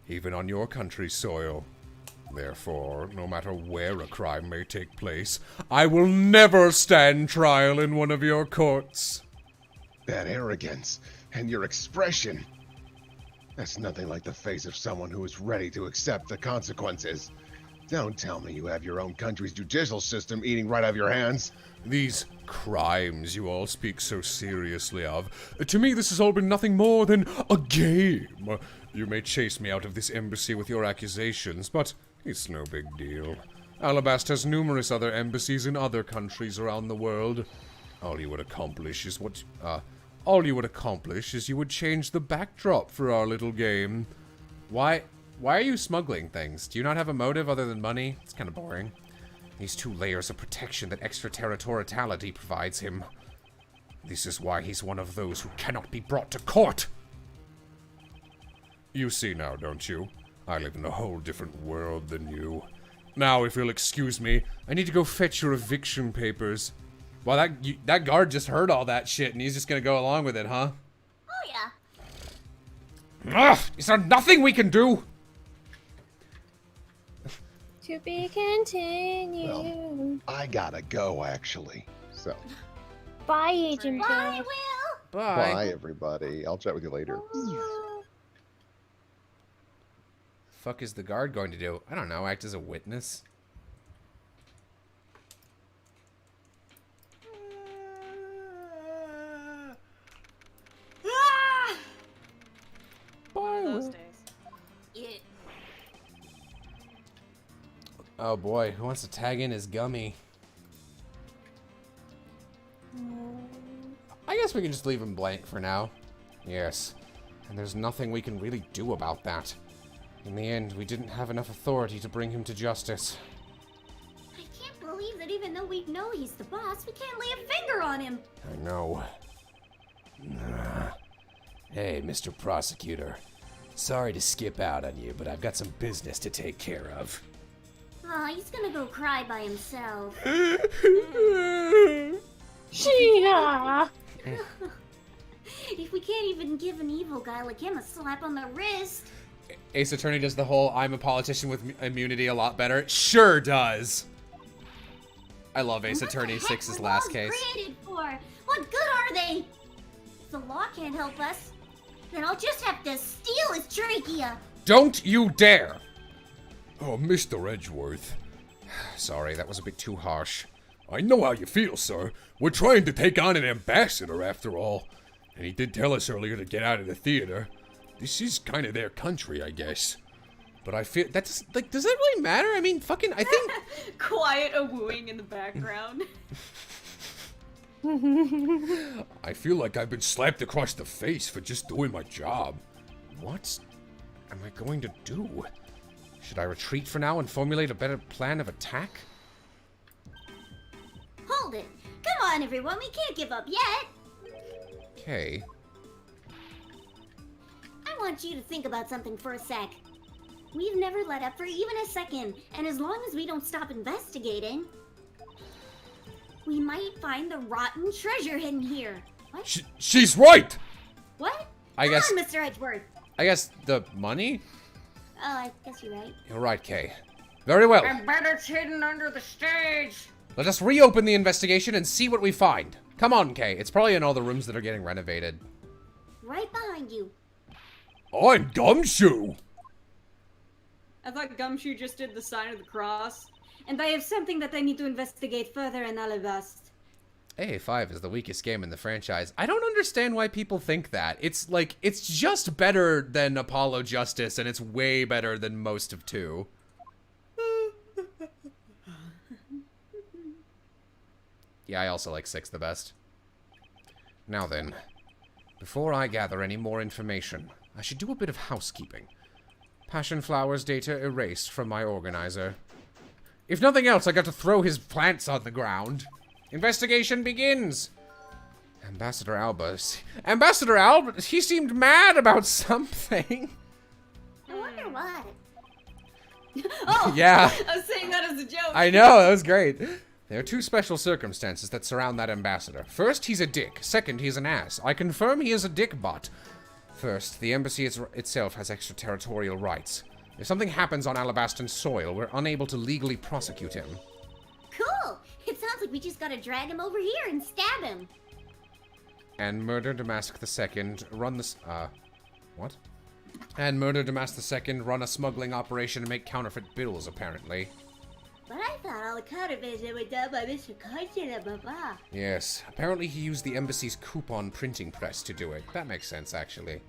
even on your country's soil. Therefore, no matter where a crime may take place, I will never stand trial in one of your courts. That arrogance and your expression. That's nothing like the face of someone who is ready to accept the consequences. Don't tell me you have your own country's judicial system eating right out of your hands. These crimes you all speak so seriously of, to me this has all been nothing more than a game. You may chase me out of this embassy with your accusations, but it's no big deal. Alabast has numerous other embassies in other countries around the world. All you would accomplish is you would change the backdrop for our little game. Why are you smuggling things? Do you not have a motive other than money? It's kind of boring. These 2 layers of protection that extraterritoriality provides him. This is why he's one of those who cannot be brought to court. You see now, don't you? I live in a whole different world than you. Now, if you'll excuse me, I need to go fetch your eviction papers. Well, that guard just heard all that shit, and he's just gonna go along with it, huh? Oh, yeah. Ugh! Is there nothing we can do? To be continued. Well, I gotta go, actually. So, Bye, Agent Bye, Bill. Will. bye, everybody. I'll chat with you later. Fuck is the guard going to do? I don't know. Act as a witness? Ah! Bye, Those Will. days. Yeah. Oh boy, who wants to tag in as Gummy? I guess we can just leave him blank for now. Yes. And there's nothing we can really do about that. In the end, we didn't have enough authority to bring him to justice. I can't believe that even though we know he's the boss, we can't lay a finger on him. I know. Hey, Mr. Prosecutor. Sorry to skip out on you, but I've got some business to take care of. Aw, he's gonna go cry by himself. Shia! If we can't even give an evil guy like him a slap on the wrist. Ace Attorney does the whole I'm a politician with immunity a lot better. Sure does. I love Ace What the Attorney heck 6's were last laws case. created for? What good are they? If the law can't help us, then I'll just have to steal his trachea. Don't you dare! Oh, Mr. Edgeworth. Sorry, that was a bit too harsh. I know how you feel, sir. We're trying to take on an ambassador, after all. And he did tell us earlier to get out of the theater. This is kind of their country, I guess. But I feel that's like, does that really matter? I mean, fucking, I think. Quiet a wooing in the background. I feel like I've been slapped across the face for just doing my job. What am I going to do? Should I retreat for now and formulate a better plan of attack? Hold it. Come on, everyone. We can't give up yet. Okay. I want you to think about something for a sec. We've never let up for even a second, and as long as we don't stop investigating, we might find the rotten treasure hidden here. What? She's right! What? I Come guess- on, Mr. Edgeworth. I guess the money? Oh, I guess you're right. You're right, Kay. Very well. I bet it's hidden under the stage. Let us reopen the investigation and see what we find. Come on, Kay. It's probably in all the rooms that are getting renovated. Right behind you. I'm Gumshoe! I thought Gumshoe just did the sign of the cross. And I have something that I need to investigate further in Alabast. AA5 is the weakest game in the franchise. I don't understand why people think that. It's like, it's just better than Apollo Justice, and it's way better than most of 2. Yeah, I also like 6 the best. Now then, before I gather any more information, I should do a bit of housekeeping. Passion Flower's data erased from my organizer. If nothing else, I got to throw his plants on the ground. Investigation begins! Ambassador Alba, he seemed mad about something. I wonder what. Oh! Yeah. I was saying that as a joke. I know, that was great. There are 2 special circumstances that surround that ambassador. First, he's a dick. Second, he's an ass. I confirm he is a dick bot. First, the embassy itself has extraterritorial rights. If something happens on Alabastan soil, we're unable to legally prosecute him. Cool. It sounds like we just gotta drag him over here and stab him. And Murder Damask II run this, what? And Murder Damask II run a smuggling operation and make counterfeit bills, apparently. But I thought all the counterfeits were done by Mr. Carson and Baba. Yes, apparently he used the embassy's coupon printing press to do it. That makes sense, actually.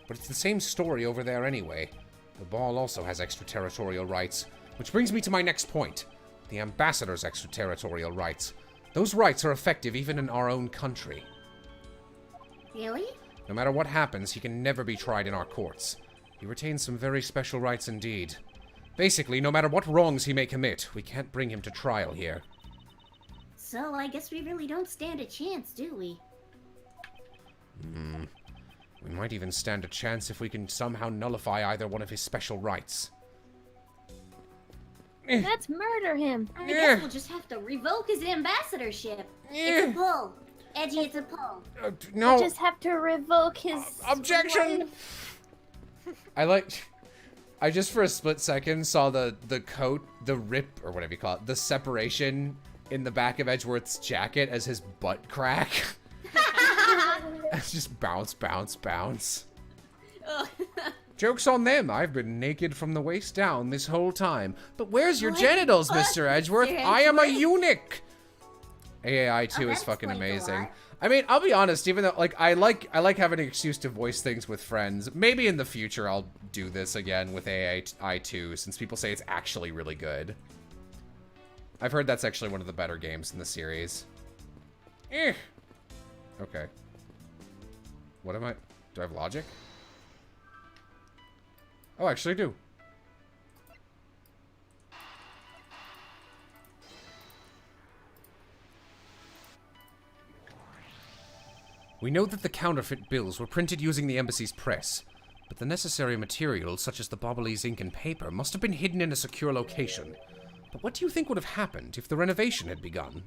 But it's the same story over there anyway. The ball also has extraterritorial rights, which brings me to my next point. The ambassador's extraterritorial rights. Those rights are effective even in our own country. Really? No matter what happens, he can never be tried in our courts. He retains some very special rights indeed. Basically, no matter what wrongs he may commit, we can't bring him to trial here. So I guess we really don't stand a chance, do we? We might even stand a chance if we can somehow nullify either one of his special rights. Let's murder him. I guess we'll just have to revoke his ambassadorship. It's a pull. Edgy, it's a pull. No, Just have to revoke his objection! I like... I just for a split second saw the coat, the rip, or whatever you call it, the separation in the back of Edgeworth's jacket as his butt crack. It's just bounce, bounce, bounce. Joke's on them. I've been naked from the waist down this whole time. But where's your genitals, Mr. Edgeworth? I am a eunuch. AAI 2 is fucking amazing. I mean, I'll be honest, even though, like, I like having an excuse to voice things with friends. Maybe in the future I'll do this again with AAI 2, since people say it's actually really good. I've heard that's actually one of the better games in the series. Okay. What am I... Do I have logic? Oh, I actually do. We know that the counterfeit bills were printed using the embassy's press, but the necessary materials, such as the Bobbley's ink and paper, must have been hidden in a secure location. But what do you think would have happened if the renovation had begun?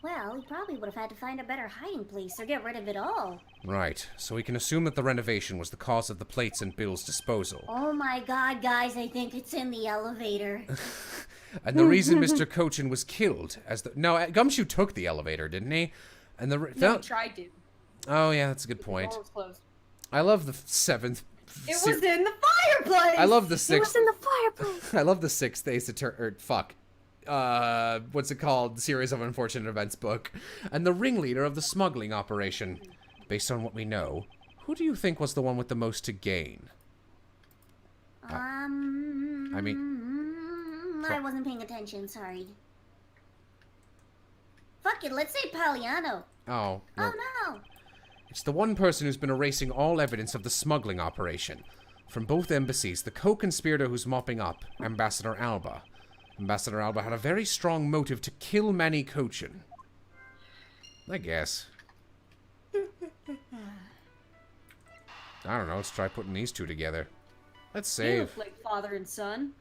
Well, we probably would have had to find a better hiding place or get rid of it all. Right, so we can assume that the renovation was the cause of the plates and bills disposal. Oh my god, guys, I think it's in the elevator. And the reason Mr. Cochin was killed, as the... No, Gumshoe took the elevator, didn't he? And the... No, he tried to. Oh, yeah, that's a good point. The door was closed. I love the 7th... It was in the fireplace! I love the 6th... It was in the fireplace! I love the 6th Ace Attorney... fuck. What's it called? Series of Unfortunate Events book. And the ringleader of the smuggling operation. Based on what we know, who do you think was the one with the most to gain? I mean... I wasn't paying attention, sorry. Fuck it, let's say Palliano. Oh. Oh no! It's the one person who's been erasing all evidence of the smuggling operation. From both embassies, the co-conspirator who's mopping up, Ambassador Alba. Ambassador Alba had a very strong motive to kill Manny Cochin. I guess. I don't know, let's try putting these two together. Let's They save. look like father and son.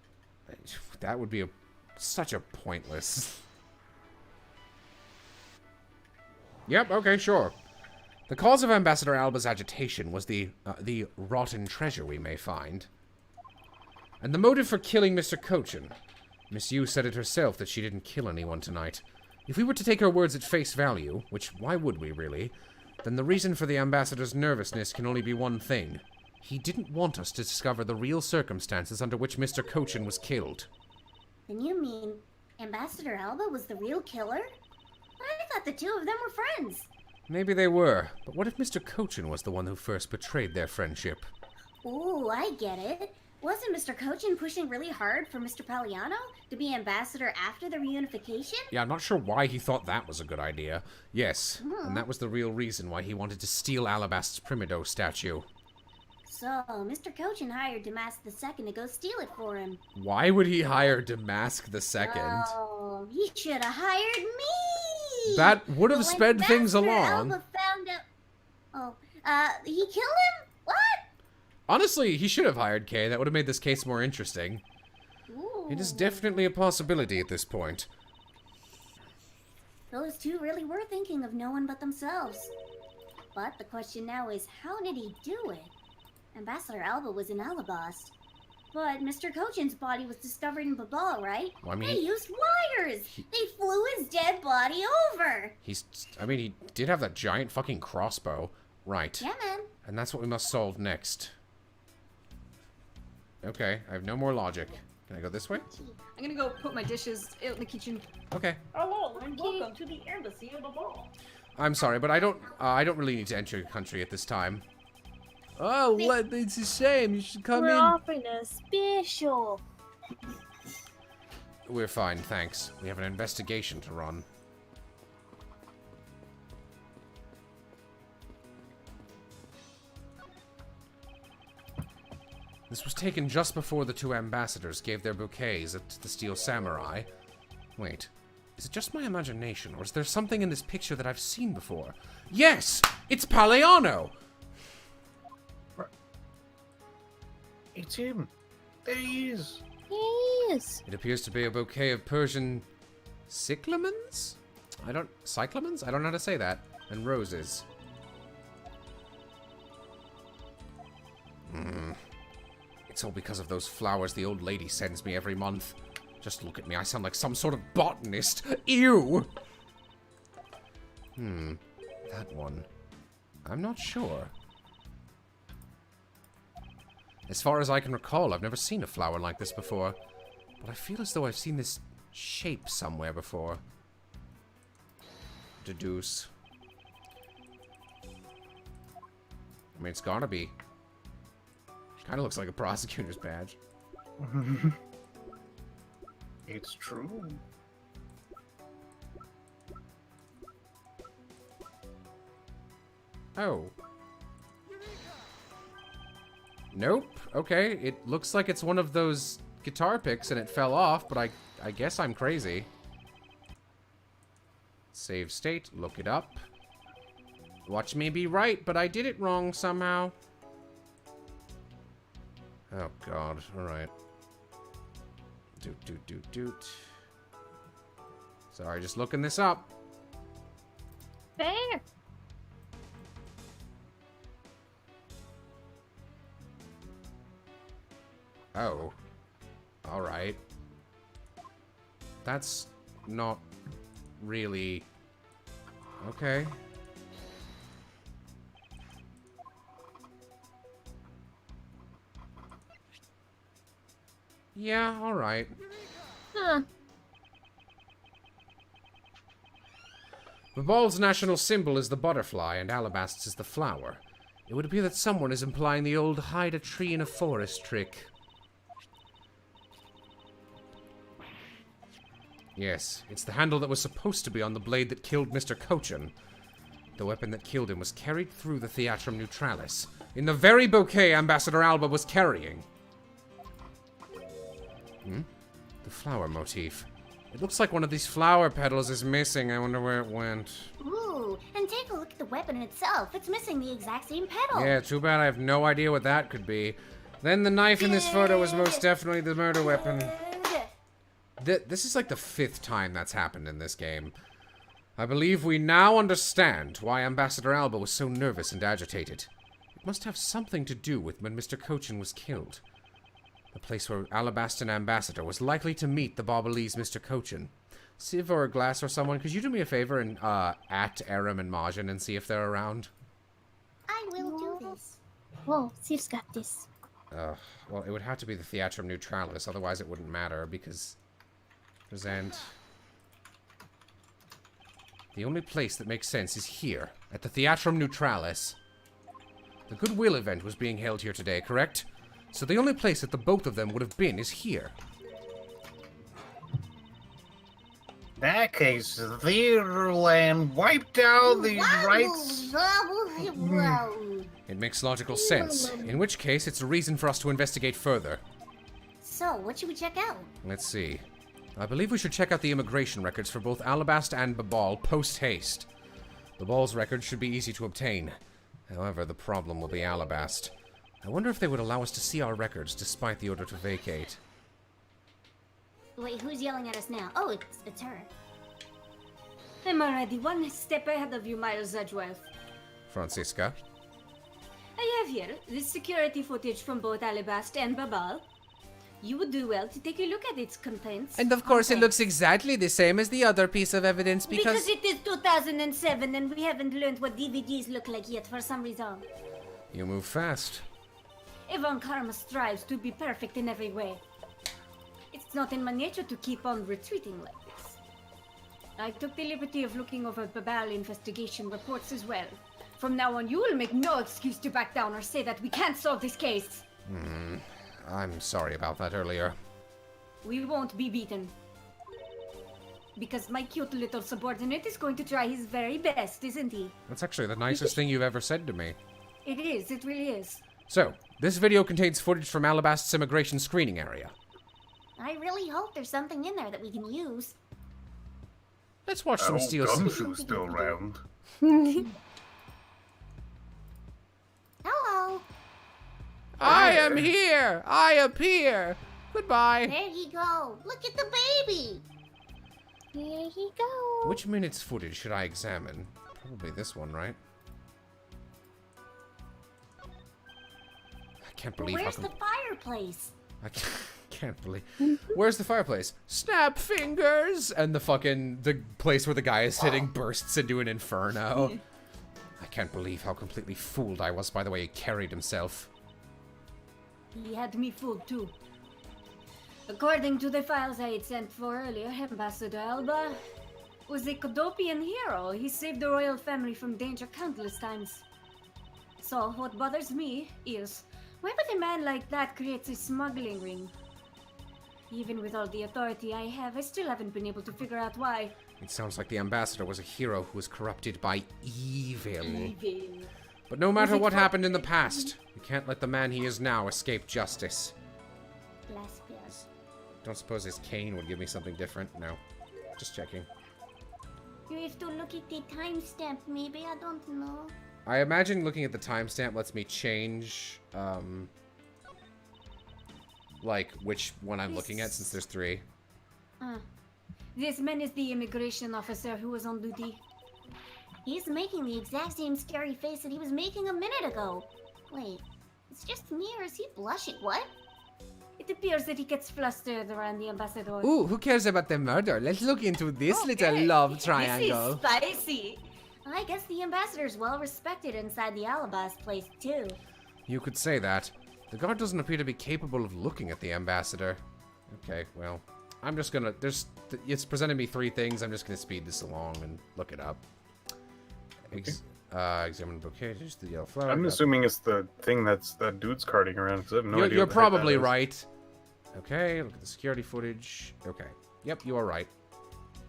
That would be such a pointless... Yep, okay, sure. The cause of Ambassador Alba's agitation was the rotten treasure we may find. And the motive for killing Mr. Cochin. Miss Yu said it herself that she didn't kill anyone tonight. If we were to take her words at face value, which why would we really, then the reason for the ambassador's nervousness can only be one thing. He didn't want us to discover the real circumstances under which Mr. Cochin was killed. Then you mean Ambassador Alba was the real killer? I thought the two of them were friends. Maybe they were, but what if Mr. Cochin was the one who first betrayed their friendship? Ooh, I get it. Wasn't Mr. Cochin pushing really hard for Mr. Palliano to be ambassador after the reunification? Yeah, I'm not sure why he thought that was a good idea. Yes, and that was the real reason why he wanted to steal Alabast's Primido statue. So, Mr. Cochin hired Damask II to go steal it for him. Why would he hire Damask II? Oh, he should have hired me! That would have But when sped things Ambassador along. Alba found out... he killed him? What? Honestly, he should have hired Kay. That would have made this case more interesting. Ooh. It is definitely a possibility at this point. Those two really were thinking of no one but themselves. But the question now is, how did he do it? Ambassador Alba was in Alabast. But Mr. Cochin's body was discovered in Babal, right? Well, I mean, they used wires! They flew his dead body over! he did have that giant fucking crossbow. Right. Yeah, man. And that's what we must solve next. Okay, I have no more logic. Can I go this way? I'm gonna go put my dishes out in the kitchen. Okay. Hello, and welcome to the embassy of the ball. I'm sorry, but I don't really need to enter your country at this time. Oh, what? It's a shame. You should come We're in. offering a special. We're fine, thanks. We have an investigation to run. This was taken just before the two ambassadors gave their bouquets at the Steel Samurai. Wait, is it just my imagination, or is there something in this picture that I've seen before? Yes! It's Palliano! It's him. There he is. Yes. It appears to be a bouquet of Persian cyclamens? Cyclamens? I don't know how to say that. And roses. It's all because of those flowers the old lady sends me every month. Just look at me, I sound like some sort of botanist. Ew! That one. I'm not sure. As far as I can recall, I've never seen a flower like this before. But I feel as though I've seen this shape somewhere before. Deduce. I mean, it's gotta be. Kinda looks like a prosecutor's badge. It's true. Oh. Nope. Okay, it looks like it's one of those guitar picks and it fell off, but I guess I'm crazy. Save state, look it up. Watch me be right, but I did it wrong somehow. Oh god, alright. Doot. Sorry, just looking this up. Fair. Oh. Alright. That's not really... Okay. Yeah, alright. Huh. Babal's national symbol is the butterfly, and Alabast's is the flower. It would appear that someone is implying the old hide a tree in a forest trick. Yes, it's the handle that was supposed to be on the blade that killed Mr. Cochin. The weapon that killed him was carried through the Theatrum Neutralis, in the very bouquet Ambassador Alba was carrying. The flower motif. It looks like one of these flower petals is missing. I wonder where it went. Ooh, and take a look at the weapon itself. It's missing the exact same petal. Yeah, too bad I have no idea what that could be. Then the knife in this photo was most definitely the murder weapon. This is like the 5th time that's happened in this game. I believe we now understand why Ambassador Alba was so nervous and agitated. It must have something to do with when Mr. Cochin was killed. The place where Alabastan Ambassador was likely to meet the Bobalese Mr. Cochin. Civ or Glass or someone, could you do me a favor and at Aram and Majin and see if they're around? I will do this. Whoa, Siv's got this. Well, it would have to be the Theatrum Neutralis, otherwise it wouldn't matter, because... Present... The only place that makes sense is here, at the Theatrum Neutralis. The Goodwill event was being held here today, correct? So the only place that the both of them would have been is here. In that case, Theaterland wiped out these rights. It makes logical sense, in which case it's a reason for us to investigate further. So, what should we check out? Let's see. I believe we should check out the immigration records for both Alabast and Babal post-haste. Babal's records should be easy to obtain. However, the problem will be Alabast. I wonder if they would allow us to see our records despite the order to vacate. Wait, who's yelling at us now? Oh, it's her. I'm already one step ahead of you, Miles Edgeworth. Francisca? I have here the security footage from both Alabast and Babal. You would do well to take a look at its contents. And of course it looks exactly the same as the other piece of evidence because it is 2007 and we haven't learned what DVDs look like yet for some reason. You move fast. Ivan Karma strives to be perfect in every way. It's not in my nature to keep on retreating like this. I took the liberty of looking over Babal investigation reports as well. From now on, you will make no excuse to back down or say that we can't solve this case. I'm sorry about that earlier. We won't be beaten. Because my cute little subordinate is going to try his very best, isn't he? That's actually the nicest thing you've ever said to me. It is, it really is. So, this video contains footage from Alabast's immigration screening area. I really hope there's something in there that we can use. Let's watch some steel... Gumshoe's still around. Hello. I am here! I appear! Goodbye! There you go. Look at the baby. There he goes. Which minute's footage should I examine? Probably this one, right? I can't believe Where's how... the fire fireplace. I can't believe. Where's the fireplace? Snap fingers! And the place where the guy is sitting bursts into an inferno. I can't believe how completely fooled I was by the way he carried himself. He had me fooled too. According to the files I had sent for earlier, Ambassador Alba was a Kodopian hero. He saved the royal family from danger countless times. So, what bothers me is, why would a man like that create a smuggling ring? Even with all the authority I have, I still haven't been able to figure out why. It sounds like the ambassador was a hero who was corrupted by evil. Evil. But no matter what happened in the past, we can't let the man he is now escape justice. Blasphemous. Don't suppose his cane would give me something different? No. Just checking. You have to look at the timestamp, maybe, I don't know. I imagine looking at the timestamp lets me change, like, which one I'm looking at, since there's 3. This man is the immigration officer who was on duty. He's making the exact same scary face that he was making a minute ago. Wait, it's just me or is he blushing? What? It appears that he gets flustered around the ambassador. Ooh, who cares about the murder? Let's look into this little love triangle. This is spicy. I guess the ambassador's well respected inside the Alabas place, too. You could say that. The guard doesn't appear to be capable of looking at the ambassador. Okay, well, I'm just gonna... it's presented me 3 things. I'm just gonna speed this along and look it up. Examine the bouquet. Just the yellow flower. I'm assuming it's the thing that dude's carting around, because I have no idea. You're what the heck that probably is. right. Okay, look at the security footage. Okay. Yep, you are right.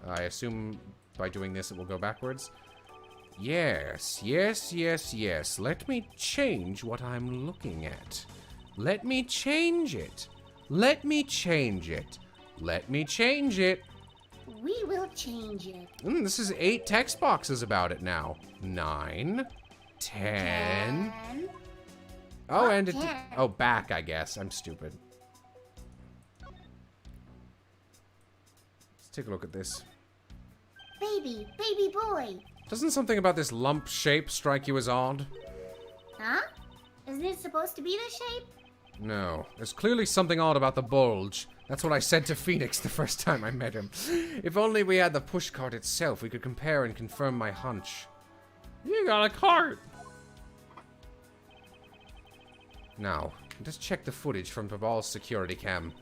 I assume by doing this it will go backwards. Yes, yes, yes, yes. Let me change what I'm looking at. Let me change it. Let me change it. Let me change it. We will change it. This is 8 text boxes about it now. 9, 10. Oh, What and it. 10? Oh, back, I guess. I'm stupid. Let's take a look at this. Baby boy. Doesn't something about this lump shape strike you as odd? Huh? Isn't it supposed to be this shape? No. There's clearly something odd about the bulge. That's what I said to Phoenix the first time I met him. If only we had the push cart itself, we could compare and confirm my hunch. You got a cart! Now, let's check the footage from Babal's security cam.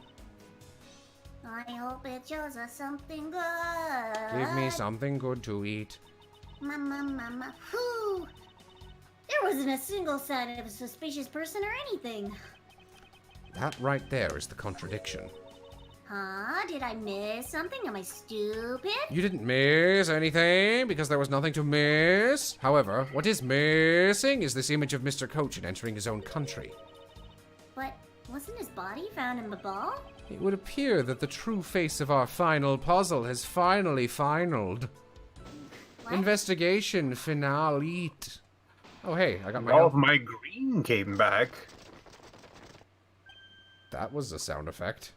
I hope it shows us something good. Give me something good to eat. Mama. Whew. There wasn't a single sign of a suspicious person or anything. That right there is the contradiction. Huh? Did I miss something? Am I stupid? You didn't miss anything because there was nothing to miss. However, what is missing is this image of Mr. Cochin entering his own country. But wasn't his body found in the ball? It would appear that the true face of our final puzzle has finally finaled. What? Investigation finale. Oh, hey, I got my... All of my green came back. That was a sound effect.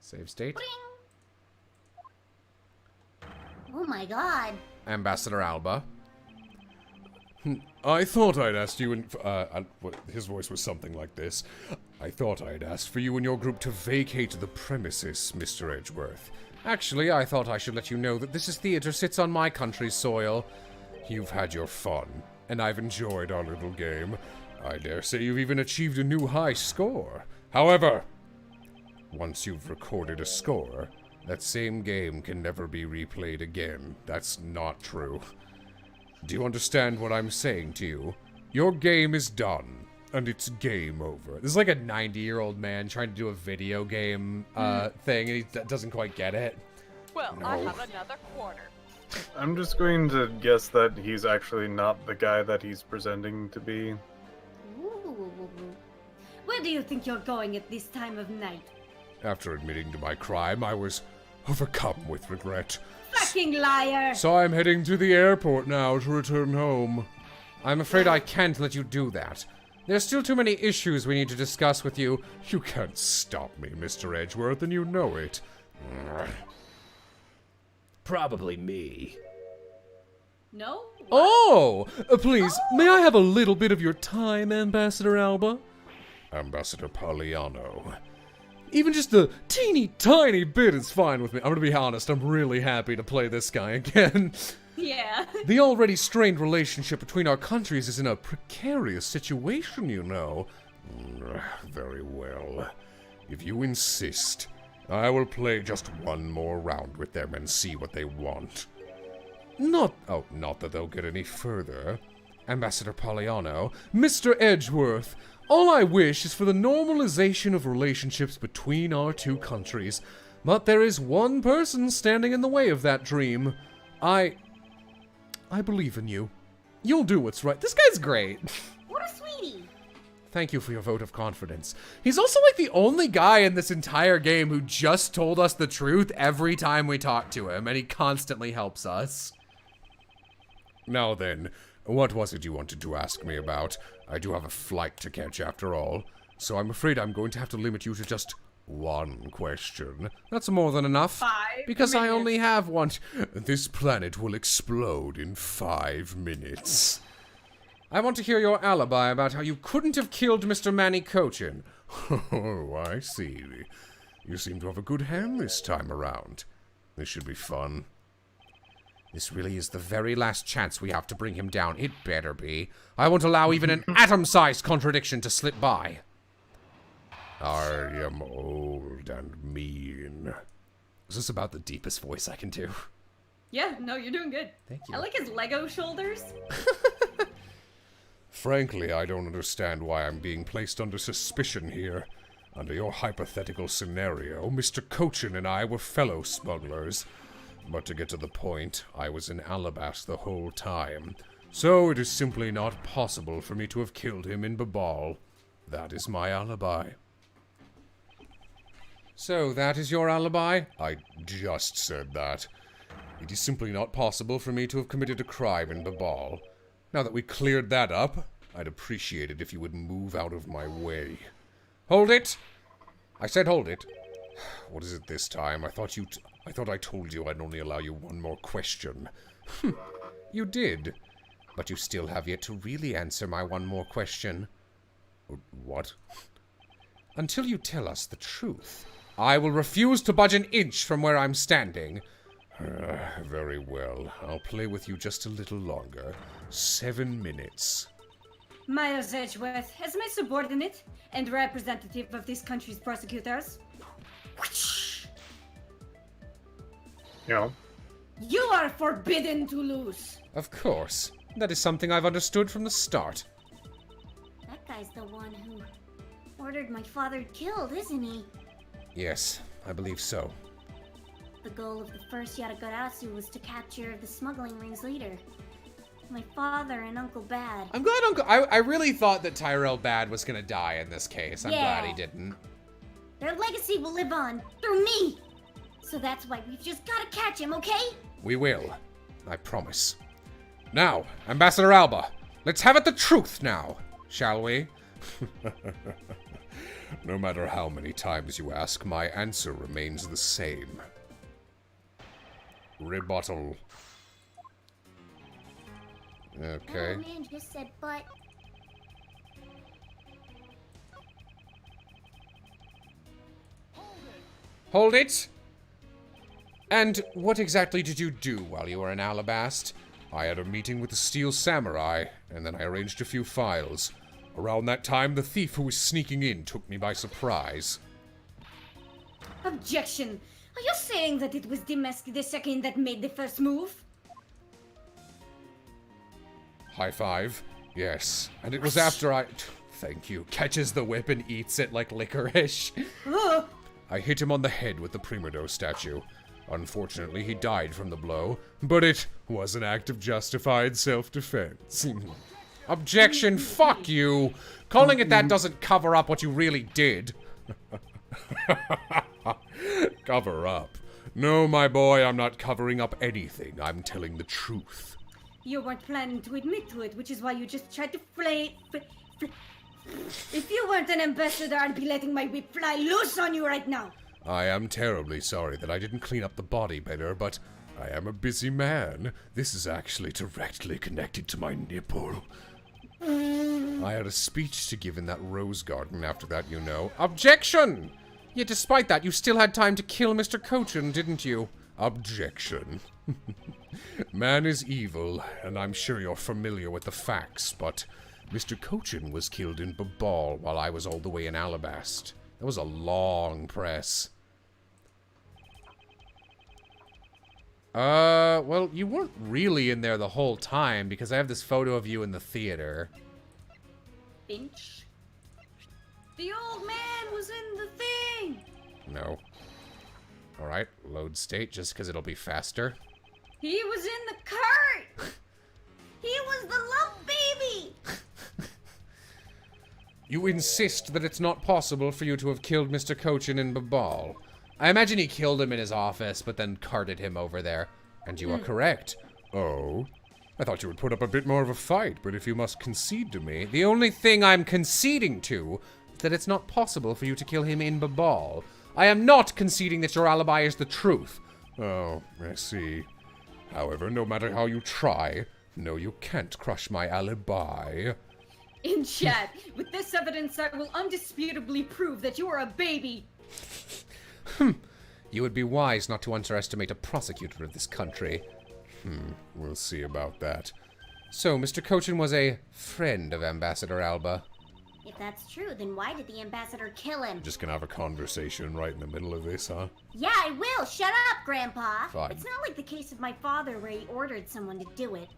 Save state. Oh my god. Ambassador Alba. I thought I'd asked you his voice was something like this. I thought I'd asked for you and your group to vacate the premises, Mr. Edgeworth. Actually, I thought I should let you know that this theater sits on my country's soil. You've had your fun, and I've enjoyed our little game. I dare say you've even achieved a new high score. However, once you've recorded a score, that same game can never be replayed again. That's not true. Do you understand what I'm saying to you? Your game is done, and it's game over. This is like a 90-year-old man trying to do a video game thing, and he doesn't quite get it. Well, No. I have another quarter. I'm just going to guess that he's actually not the guy that he's presenting to be. Ooh. Where do you think you're going at this time of night? After admitting to my crime, I was overcome with regret. Fucking liar! So I'm heading to the airport now to return home. I'm afraid I can't let you do that. There's still too many issues we need to discuss with you. You can't stop me, Mr. Edgeworth, and you know it. Probably me. No? Oh! Please, may I have a little bit of your time, Ambassador Alba? Ambassador Poliano. Even just a teeny tiny bit is fine with me. I'm gonna be honest, I'm really happy to play this guy again. Yeah. The already strained relationship between our countries is in a precarious situation, you know. Very well. If you insist, I will play just one more round with them and see what they want. Not that they'll get any further. Ambassador Poliano, Mr. Edgeworth, all I wish is for the normalization of relationships between our two countries. But there is one person standing in the way of that dream. I believe in you. You'll do what's right. This guy's great. What a sweetie. Thank you for your vote of confidence. He's also like the only guy in this entire game who just told us the truth every time we talk to him, and he constantly helps us. Now then, what was it you wanted to ask me about? I do have a flight to catch after all, so I'm afraid I'm going to have to limit you to just one question. That's more than enough. 5 because I minutes. only have one. This planet will explode in 5 minutes. I want to hear your alibi about how you couldn't have killed Mr. Manny Cochin. Oh, I see. You seem to have a good hand this time around. This should be fun. This really is the very last chance we have to bring him down. It better be. I won't allow even an atom-sized contradiction to slip by. I am old and mean. Is this about the deepest voice I can do? Yeah, no, you're doing good. Thank you. I like his Lego shoulders. Frankly, I don't understand why I'm being placed under suspicion here. Under your hypothetical scenario, Mr. Cochin and I were fellow smugglers. But to get to the point, I was in Alabas the whole time. So it is simply not possible for me to have killed him in Babal. That is my alibi. So, that is your alibi? I just said that. It is simply not possible for me to have committed a crime in Babal. Now that we cleared that up, I'd appreciate it if you would move out of my way. Hold it! I said hold it. What is it this time? I thought I told you I'd only allow you one more question. You did. But you still have yet to really answer my one more question. What? Until you tell us the truth, I will refuse to budge an inch from where I'm standing. Very well. I'll play with you just a little longer. 7 minutes. Miles Edgeworth, as my subordinate and representative of this country's prosecutors, Yeah. you are forbidden to lose. Of course. That is something I've understood from the start. That guy's the one who ordered my father killed, isn't he? Yes, I believe so. The goal of the first Yatagarasu was to capture the smuggling ring's leader. My father and Uncle Bad. I'm glad I really thought that Tyrell Bad was gonna die in this case. I'm glad he didn't. Their legacy will live on through me. So that's why we've just gotta catch him, okay? We will. I promise. Now, Ambassador Alba, let's have it the truth now, shall we? No matter how many times you ask, my answer remains the same. Rebuttal. Okay. Oh man just said but. Hold it! And what exactly did you do while you were in Alabast? I had a meeting with the Steel Samurai, and then I arranged a few files. Around that time, the thief who was sneaking in took me by surprise. Objection. Are you saying that it was Dimesk II that made the first move? High five. Yes. And it was after I... Thank you. Catches the whip and eats it like licorice. Oh, I hit him on the head with the Primado statue. Unfortunately, he died from the blow, but it was an act of justified self-defense. Objection, fuck you! Calling it that doesn't cover up what you really did. Cover up? No, my boy, I'm not covering up anything. I'm telling the truth. you weren't planning to admit to it, which is why you just tried to If you weren't an ambassador, I'd be letting my whip fly loose on you right now. I am terribly sorry that I didn't clean up the body better, but I am a busy man. This is actually directly connected to my nipple. I had a speech to give in that rose garden after that, you know. Objection! Yet despite that, you still had time to kill Mr. Cochin, didn't you? Objection. Man is evil, and I'm sure you're familiar with the facts, but Mr. Cochin was killed in Babal while I was all the way in Alabast. That was a long press. Well, you weren't really in there the whole time, because I have this photo of you in the theater. Finch? The old man was in the thing! No. Alright, load state, just because it'll be faster. He was in the cart! He was the lump baby! You insist that it's not possible for you to have killed Mr. Cochin in Babal. I imagine he killed him in his office, but then carted him over there. And you are correct. Oh? I thought you would put up a bit more of a fight, but if you must concede to me... The only thing I'm conceding to is that it's not possible for you to kill him in Babal. I am not conceding that your alibi is the truth. Oh, I see. However, no matter how you try, no, you can't crush my alibi. In chat, with this evidence I will undisputably prove that you are a baby! You would be wise not to underestimate a prosecutor of this country. We'll see about that. So, Mr. Cochin was a friend of Ambassador Alba. If that's true, then why did the ambassador kill him? Just gonna have a conversation right in the middle of this, huh? Yeah, I will. Shut up, Grandpa. Fine. It's not like the case of my father where he ordered someone to do it.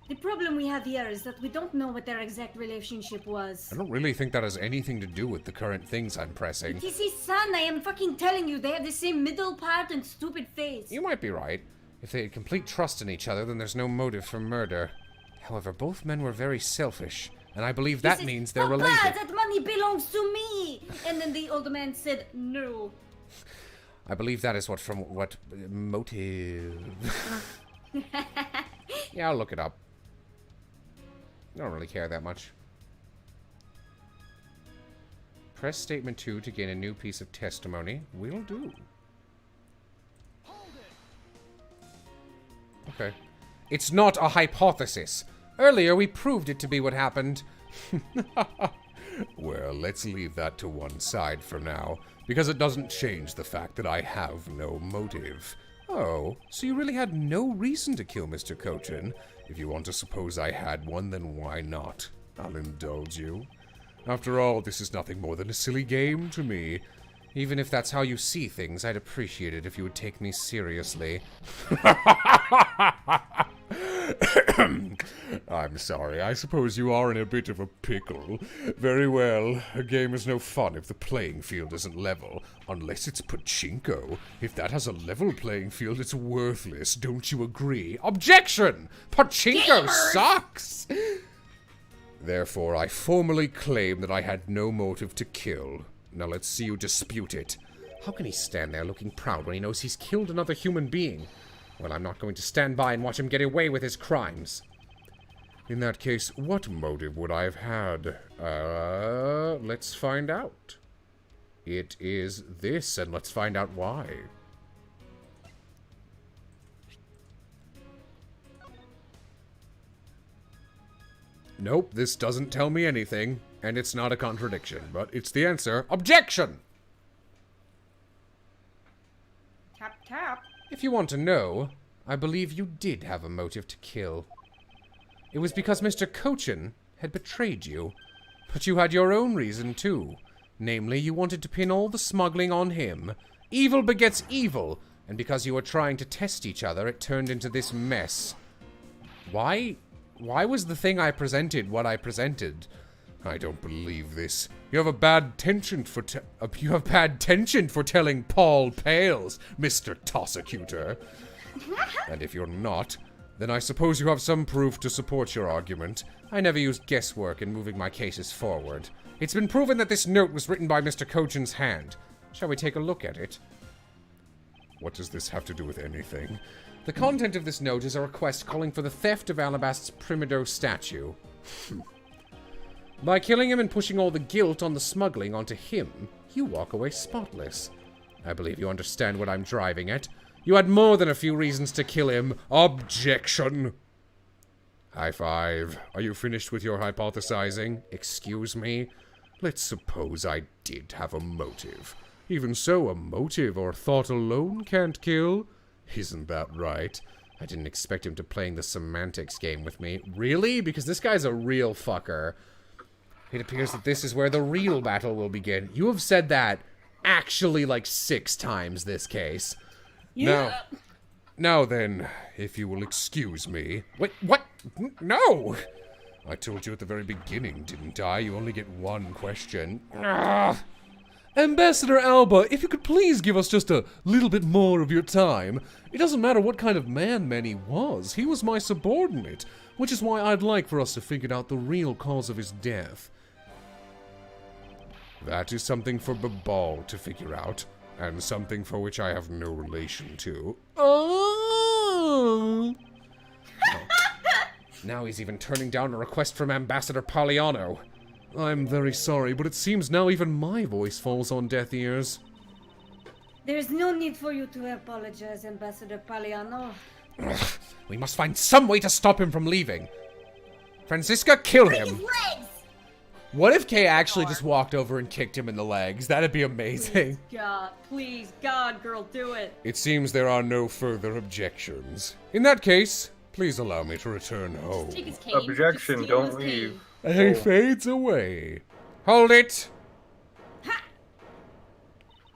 The problem we have here is that we don't know what their exact relationship was. I don't really think that has anything to do with the current things I'm pressing. It is his son, I am fucking telling you, they have the same middle part and stupid face. You might be right. If they had complete trust in each other, then there's no motive for murder. However, both men were very selfish, and I believe that means they're Papa, related. that money belongs to me! And then the old man said no. I believe that is what motive... Yeah, I'll look it up. I don't really care that much. Press statement 2 to gain a new piece of testimony. Will do. Okay. It's not a hypothesis. Earlier, we proved it to be what happened. Well, let's leave that to one side for now, because it doesn't change the fact that I have no motive. Oh, so you really had no reason to kill Mr. Cochin? If you want to suppose I had one, then why not? I'll indulge you. After all, this is nothing more than a silly game to me. Even if that's how you see things, I'd appreciate it if you would take me seriously. I'm sorry, I suppose you are in a bit of a pickle. Very well, a game is no fun if the playing field isn't level. Unless it's pachinko. If that has a level playing field, it's worthless. Don't you agree? Objection! Pachinko sucks! Therefore, I formally claim that I had no motive to kill. Now let's see you dispute it. How can he stand there looking proud when he knows he's killed another human being? Well, I'm not going to stand by and watch him get away with his crimes. In that case, what motive would I have had? Let's find out. It is this, and let's find out why. Nope, this doesn't tell me anything, and it's not a contradiction, but it's the answer. Objection! Tap, tap. If you want to know, I believe you did have a motive to kill. It was because Mr. Cochin had betrayed you. But you had your own reason, too. Namely, you wanted to pin all the smuggling on him. Evil begets evil, and because you were trying to test each other, it turned into this mess. Why was the thing I presented what I presented? I don't believe this. You have a bad penchant for telling Paul Pales, Mr. Tossecutor. And if you're not, then I suppose you have some proof to support your argument. I never used guesswork in moving my cases forward. It's been proven that this note was written by Mr. Cochin's hand. Shall we take a look at it? What does this have to do with anything? The content of this note is a request calling for the theft of Alabast's Primido statue. By killing him and pushing all the guilt on the smuggling onto him, you walk away spotless. I believe you understand what I'm driving at. You had more than a few reasons to kill him. Objection! High five. Are you finished with your hypothesizing? Excuse me? Let's suppose I did have a motive. Even so, a motive or thought alone can't kill. Isn't that right? I didn't expect him to playing the semantics game with me. Really? Because this guy's a real fucker. It appears that this is where the real battle will begin. You have said that actually like 6 times this case. Yeah. Now then, if you will excuse me. Wait, what? No! I told you at the very beginning, didn't I? You only get one question. Ugh. Ambassador Alba, if you could please give us just a little bit more of your time. It doesn't matter what kind of man he was. He was my subordinate, which is why I'd like for us to figure out the real cause of his death. That is something for Babal to figure out, and something for which I have no relation to. Oh! Now he's even turning down a request from Ambassador Palliano. I'm very sorry, but it seems now even my voice falls on deaf ears. There's no need for you to apologize, Ambassador Palliano. Ugh, we must find some way to stop him from leaving. Francisca, kill Break his him! legs! What if Kay actually just walked over and kicked him in the legs? That'd be amazing. Please, God, girl, do it. It seems there are no further objections. In that case, please allow me to return home. Take his cane. Objection, Just steal don't his leave. cane. And he fades away. Hold it!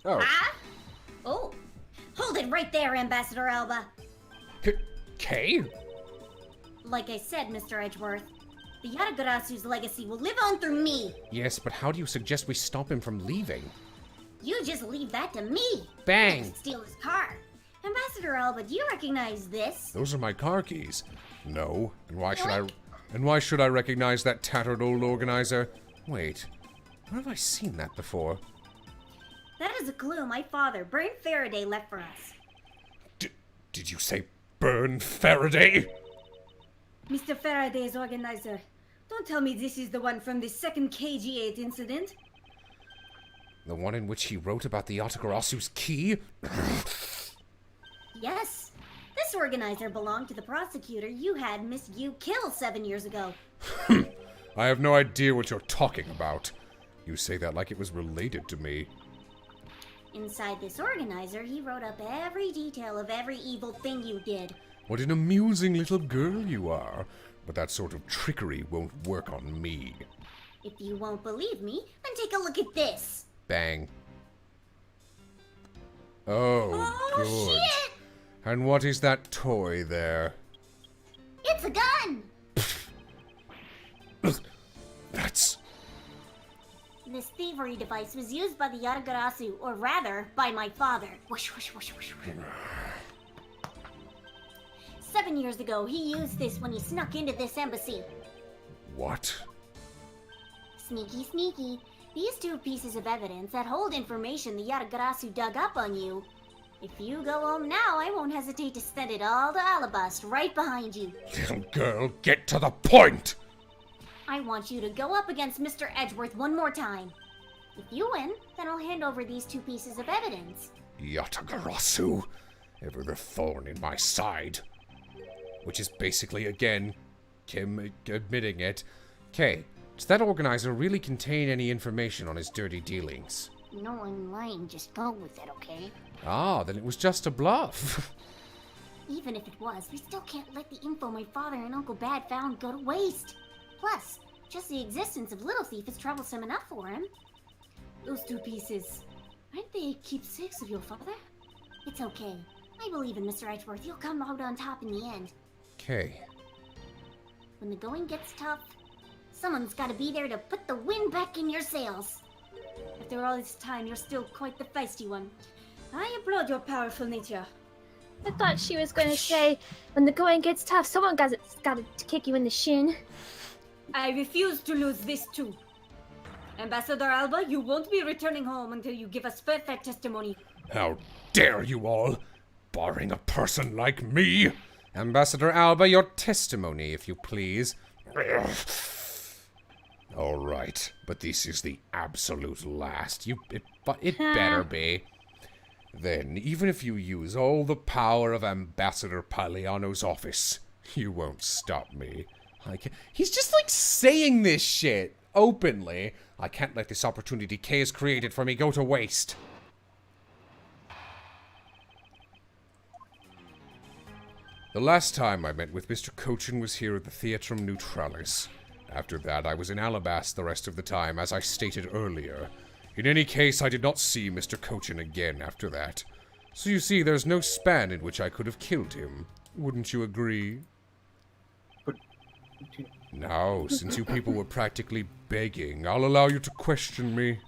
Oh. Huh? Oh. Hold it right there, Ambassador Alba. Kay? Like I said, Mr. Edgeworth, the Yatagarasu's legacy will live on through me. Yes, but how do you suggest we stop him from leaving? You just leave that to me. Bang! Next, steal his car. Ambassador Alba, do you recognize this? Those are my car keys. No. And why should I recognize that tattered old organizer? Wait. Where have I seen that before? That is a clue my father, Bern Faraday, left for us. Did you say Burn Faraday? Mr. Faraday's organizer. Don't tell me this is the one from the second KG8 incident. The one in which he wrote about the Yatagarasu's key? Yes. This organizer belonged to the prosecutor you had Miss Yu kill 7 years ago. I have no idea what you're talking about. You say that like it was related to me. Inside this organizer, he wrote up every detail of every evil thing you did. What an amusing little girl you are. But that sort of trickery won't work on me. If you won't believe me, then take a look at this. Bang. Oh, good. Shit! And what is that toy there? It's a gun! That's... This thievery device was used by the Yatagarasu, or rather, by my father. Whoosh, whoosh, whoosh, whoosh, whoosh. 7 years ago, he used this when he snuck into this embassy. What? Sneaky, sneaky. These 2 pieces of evidence that hold information the Yatagarasu dug up on you. If you go home now, I won't hesitate to send it all to Alabast right behind you. Little girl, get to the point! I want you to go up against Mr. Edgeworth one more time. If you win, then I'll hand over these 2 pieces of evidence. Yatagarasu, ever the thorn in my side. Which is basically, again, Kim admitting it. Kay, does that organizer really contain any information on his dirty dealings? No, I'm lying. Just go with it, okay? Ah, then it was just a bluff. Even if it was, we still can't let the info my father and Uncle Bad found go to waste. Plus, just the existence of Little Thief is troublesome enough for him. Those 2 pieces. Aren't they keepsakes of your father? It's okay. I believe in Mr. Edgeworth. He'll come out on top in the end. Kay. When the going gets tough, someone's gotta be there to put the wind back in your sails. After all this time, you're still quite the feisty one. I applaud your powerful nature. I thought she was going to say, when the going gets tough, someone got to kick you in the shin. I refuse to lose this too. Ambassador Alba, you won't be returning home until you give us perfect testimony. How dare you all, barring a person like me? Ambassador Alba, your testimony, if you please. All right, but this is the absolute last. It better be. Then, even if you use all the power of Ambassador Palliano's office, you won't stop me. He's just like saying this shit openly. I can't let this opportunity Kay has created for me go to waste. The last time I met with Mr. Cochin was here at the Theatrum Neutralis. After that, I was in Alabast the rest of the time, as I stated earlier. In any case, I did not see Mr. Cochin again after that. So you see, there's no span in which I could have killed him. Wouldn't you agree? But... Now, since you people were practically begging, I'll allow you to question me.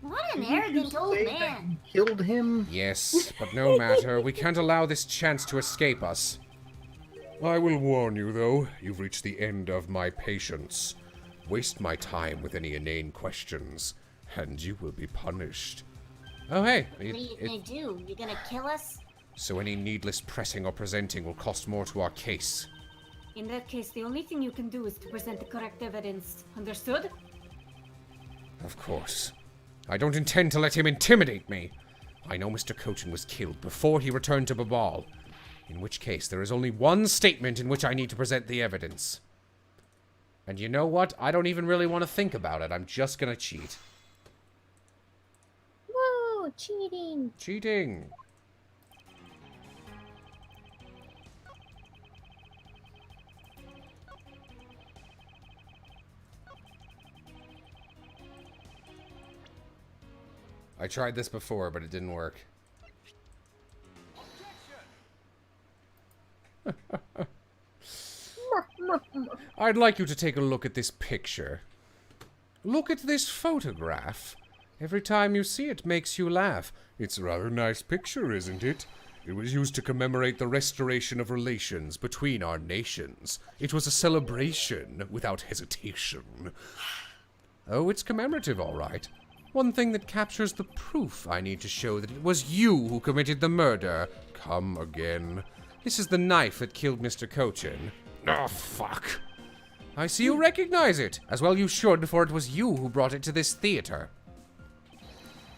What an arrogant old man. Killed him? Yes, but no matter. We can't allow this chance to escape us. I will warn you, though. You've reached the end of my patience. Waste my time with any inane questions, and you will be punished. Oh, hey. What are you gonna do? You gonna kill us? So any needless pressing or presenting will cost more to our case. In that case, the only thing you can do is to present the correct evidence. Understood? Of course. I don't intend to let him intimidate me. I know Mr. Cochin was killed before he returned to Babal. In which case, there is only one statement in which I need to present the evidence. And you know what? I don't even really want to think about it. I'm just gonna cheat. Whoa, cheating. Cheating. I tried this before, but it didn't work. I'd like you to take a look at this picture. Look at this photograph. Every time you see it makes you laugh. It's a rather nice picture, isn't it? It was used to commemorate the restoration of relations between our nations. It was a celebration without hesitation. Oh, it's commemorative, all right. One thing that captures the proof I need to show that it was you who committed the murder. Come again. This is the knife that killed Mr. Cochin. Oh, fuck. I see you recognize it. As well you should, for it was you who brought it to this theater.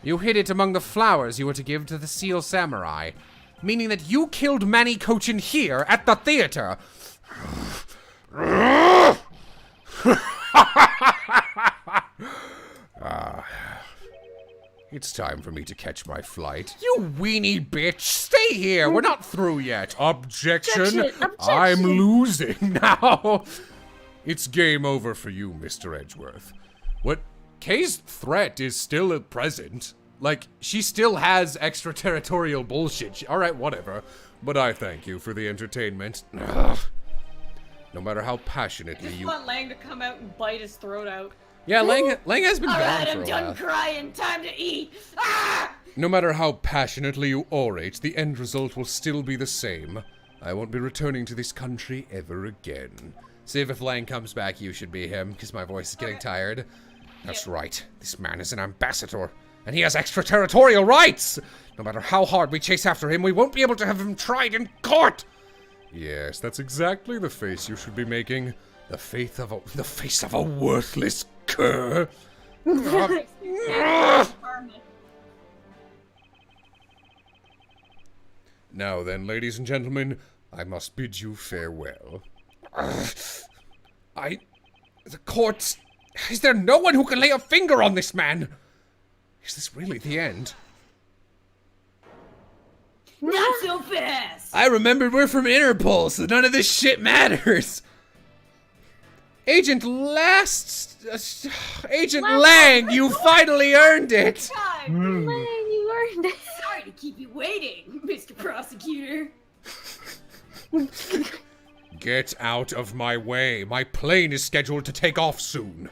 You hid it among the flowers you were to give to the Seal Samurai. Meaning that you killed Manny Cochin here at the theater. It's time for me to catch my flight. You weenie bitch! Stay here! We're not through yet! Objection! I'm losing now! It's game over for you, Mr. Edgeworth. What? Kay's threat is still present. Like, she still has extraterritorial bullshit. Alright, whatever. But I thank you for the entertainment. Ugh. No matter how passionately Just you... want Lang to come out and bite his throat out. Yeah, Lang has been gone Alright, for I'm a done while. crying. Time to eat. Ah! No matter how passionately you orate, the end result will still be the same. I won't be returning to this country ever again. Civ, if Lang comes back, you should be him, because my voice is getting tired. That's right. This man is an ambassador, and he has extraterritorial rights! No matter how hard we chase after him, we won't be able to have him tried in court! Yes, that's exactly the face you should be making. The face of a worthless cur. Now then, ladies and gentlemen, I must bid you farewell. The courts... Is there no one who can lay a finger on this man? Is this really the end? Not so fast! I remembered we're from Interpol, so none of this shit matters. Agent Lang, you finally earned it. Time. Lang, you earned it. Sorry to keep you waiting, Mr. Prosecutor. Get out of my way. My plane is scheduled to take off soon.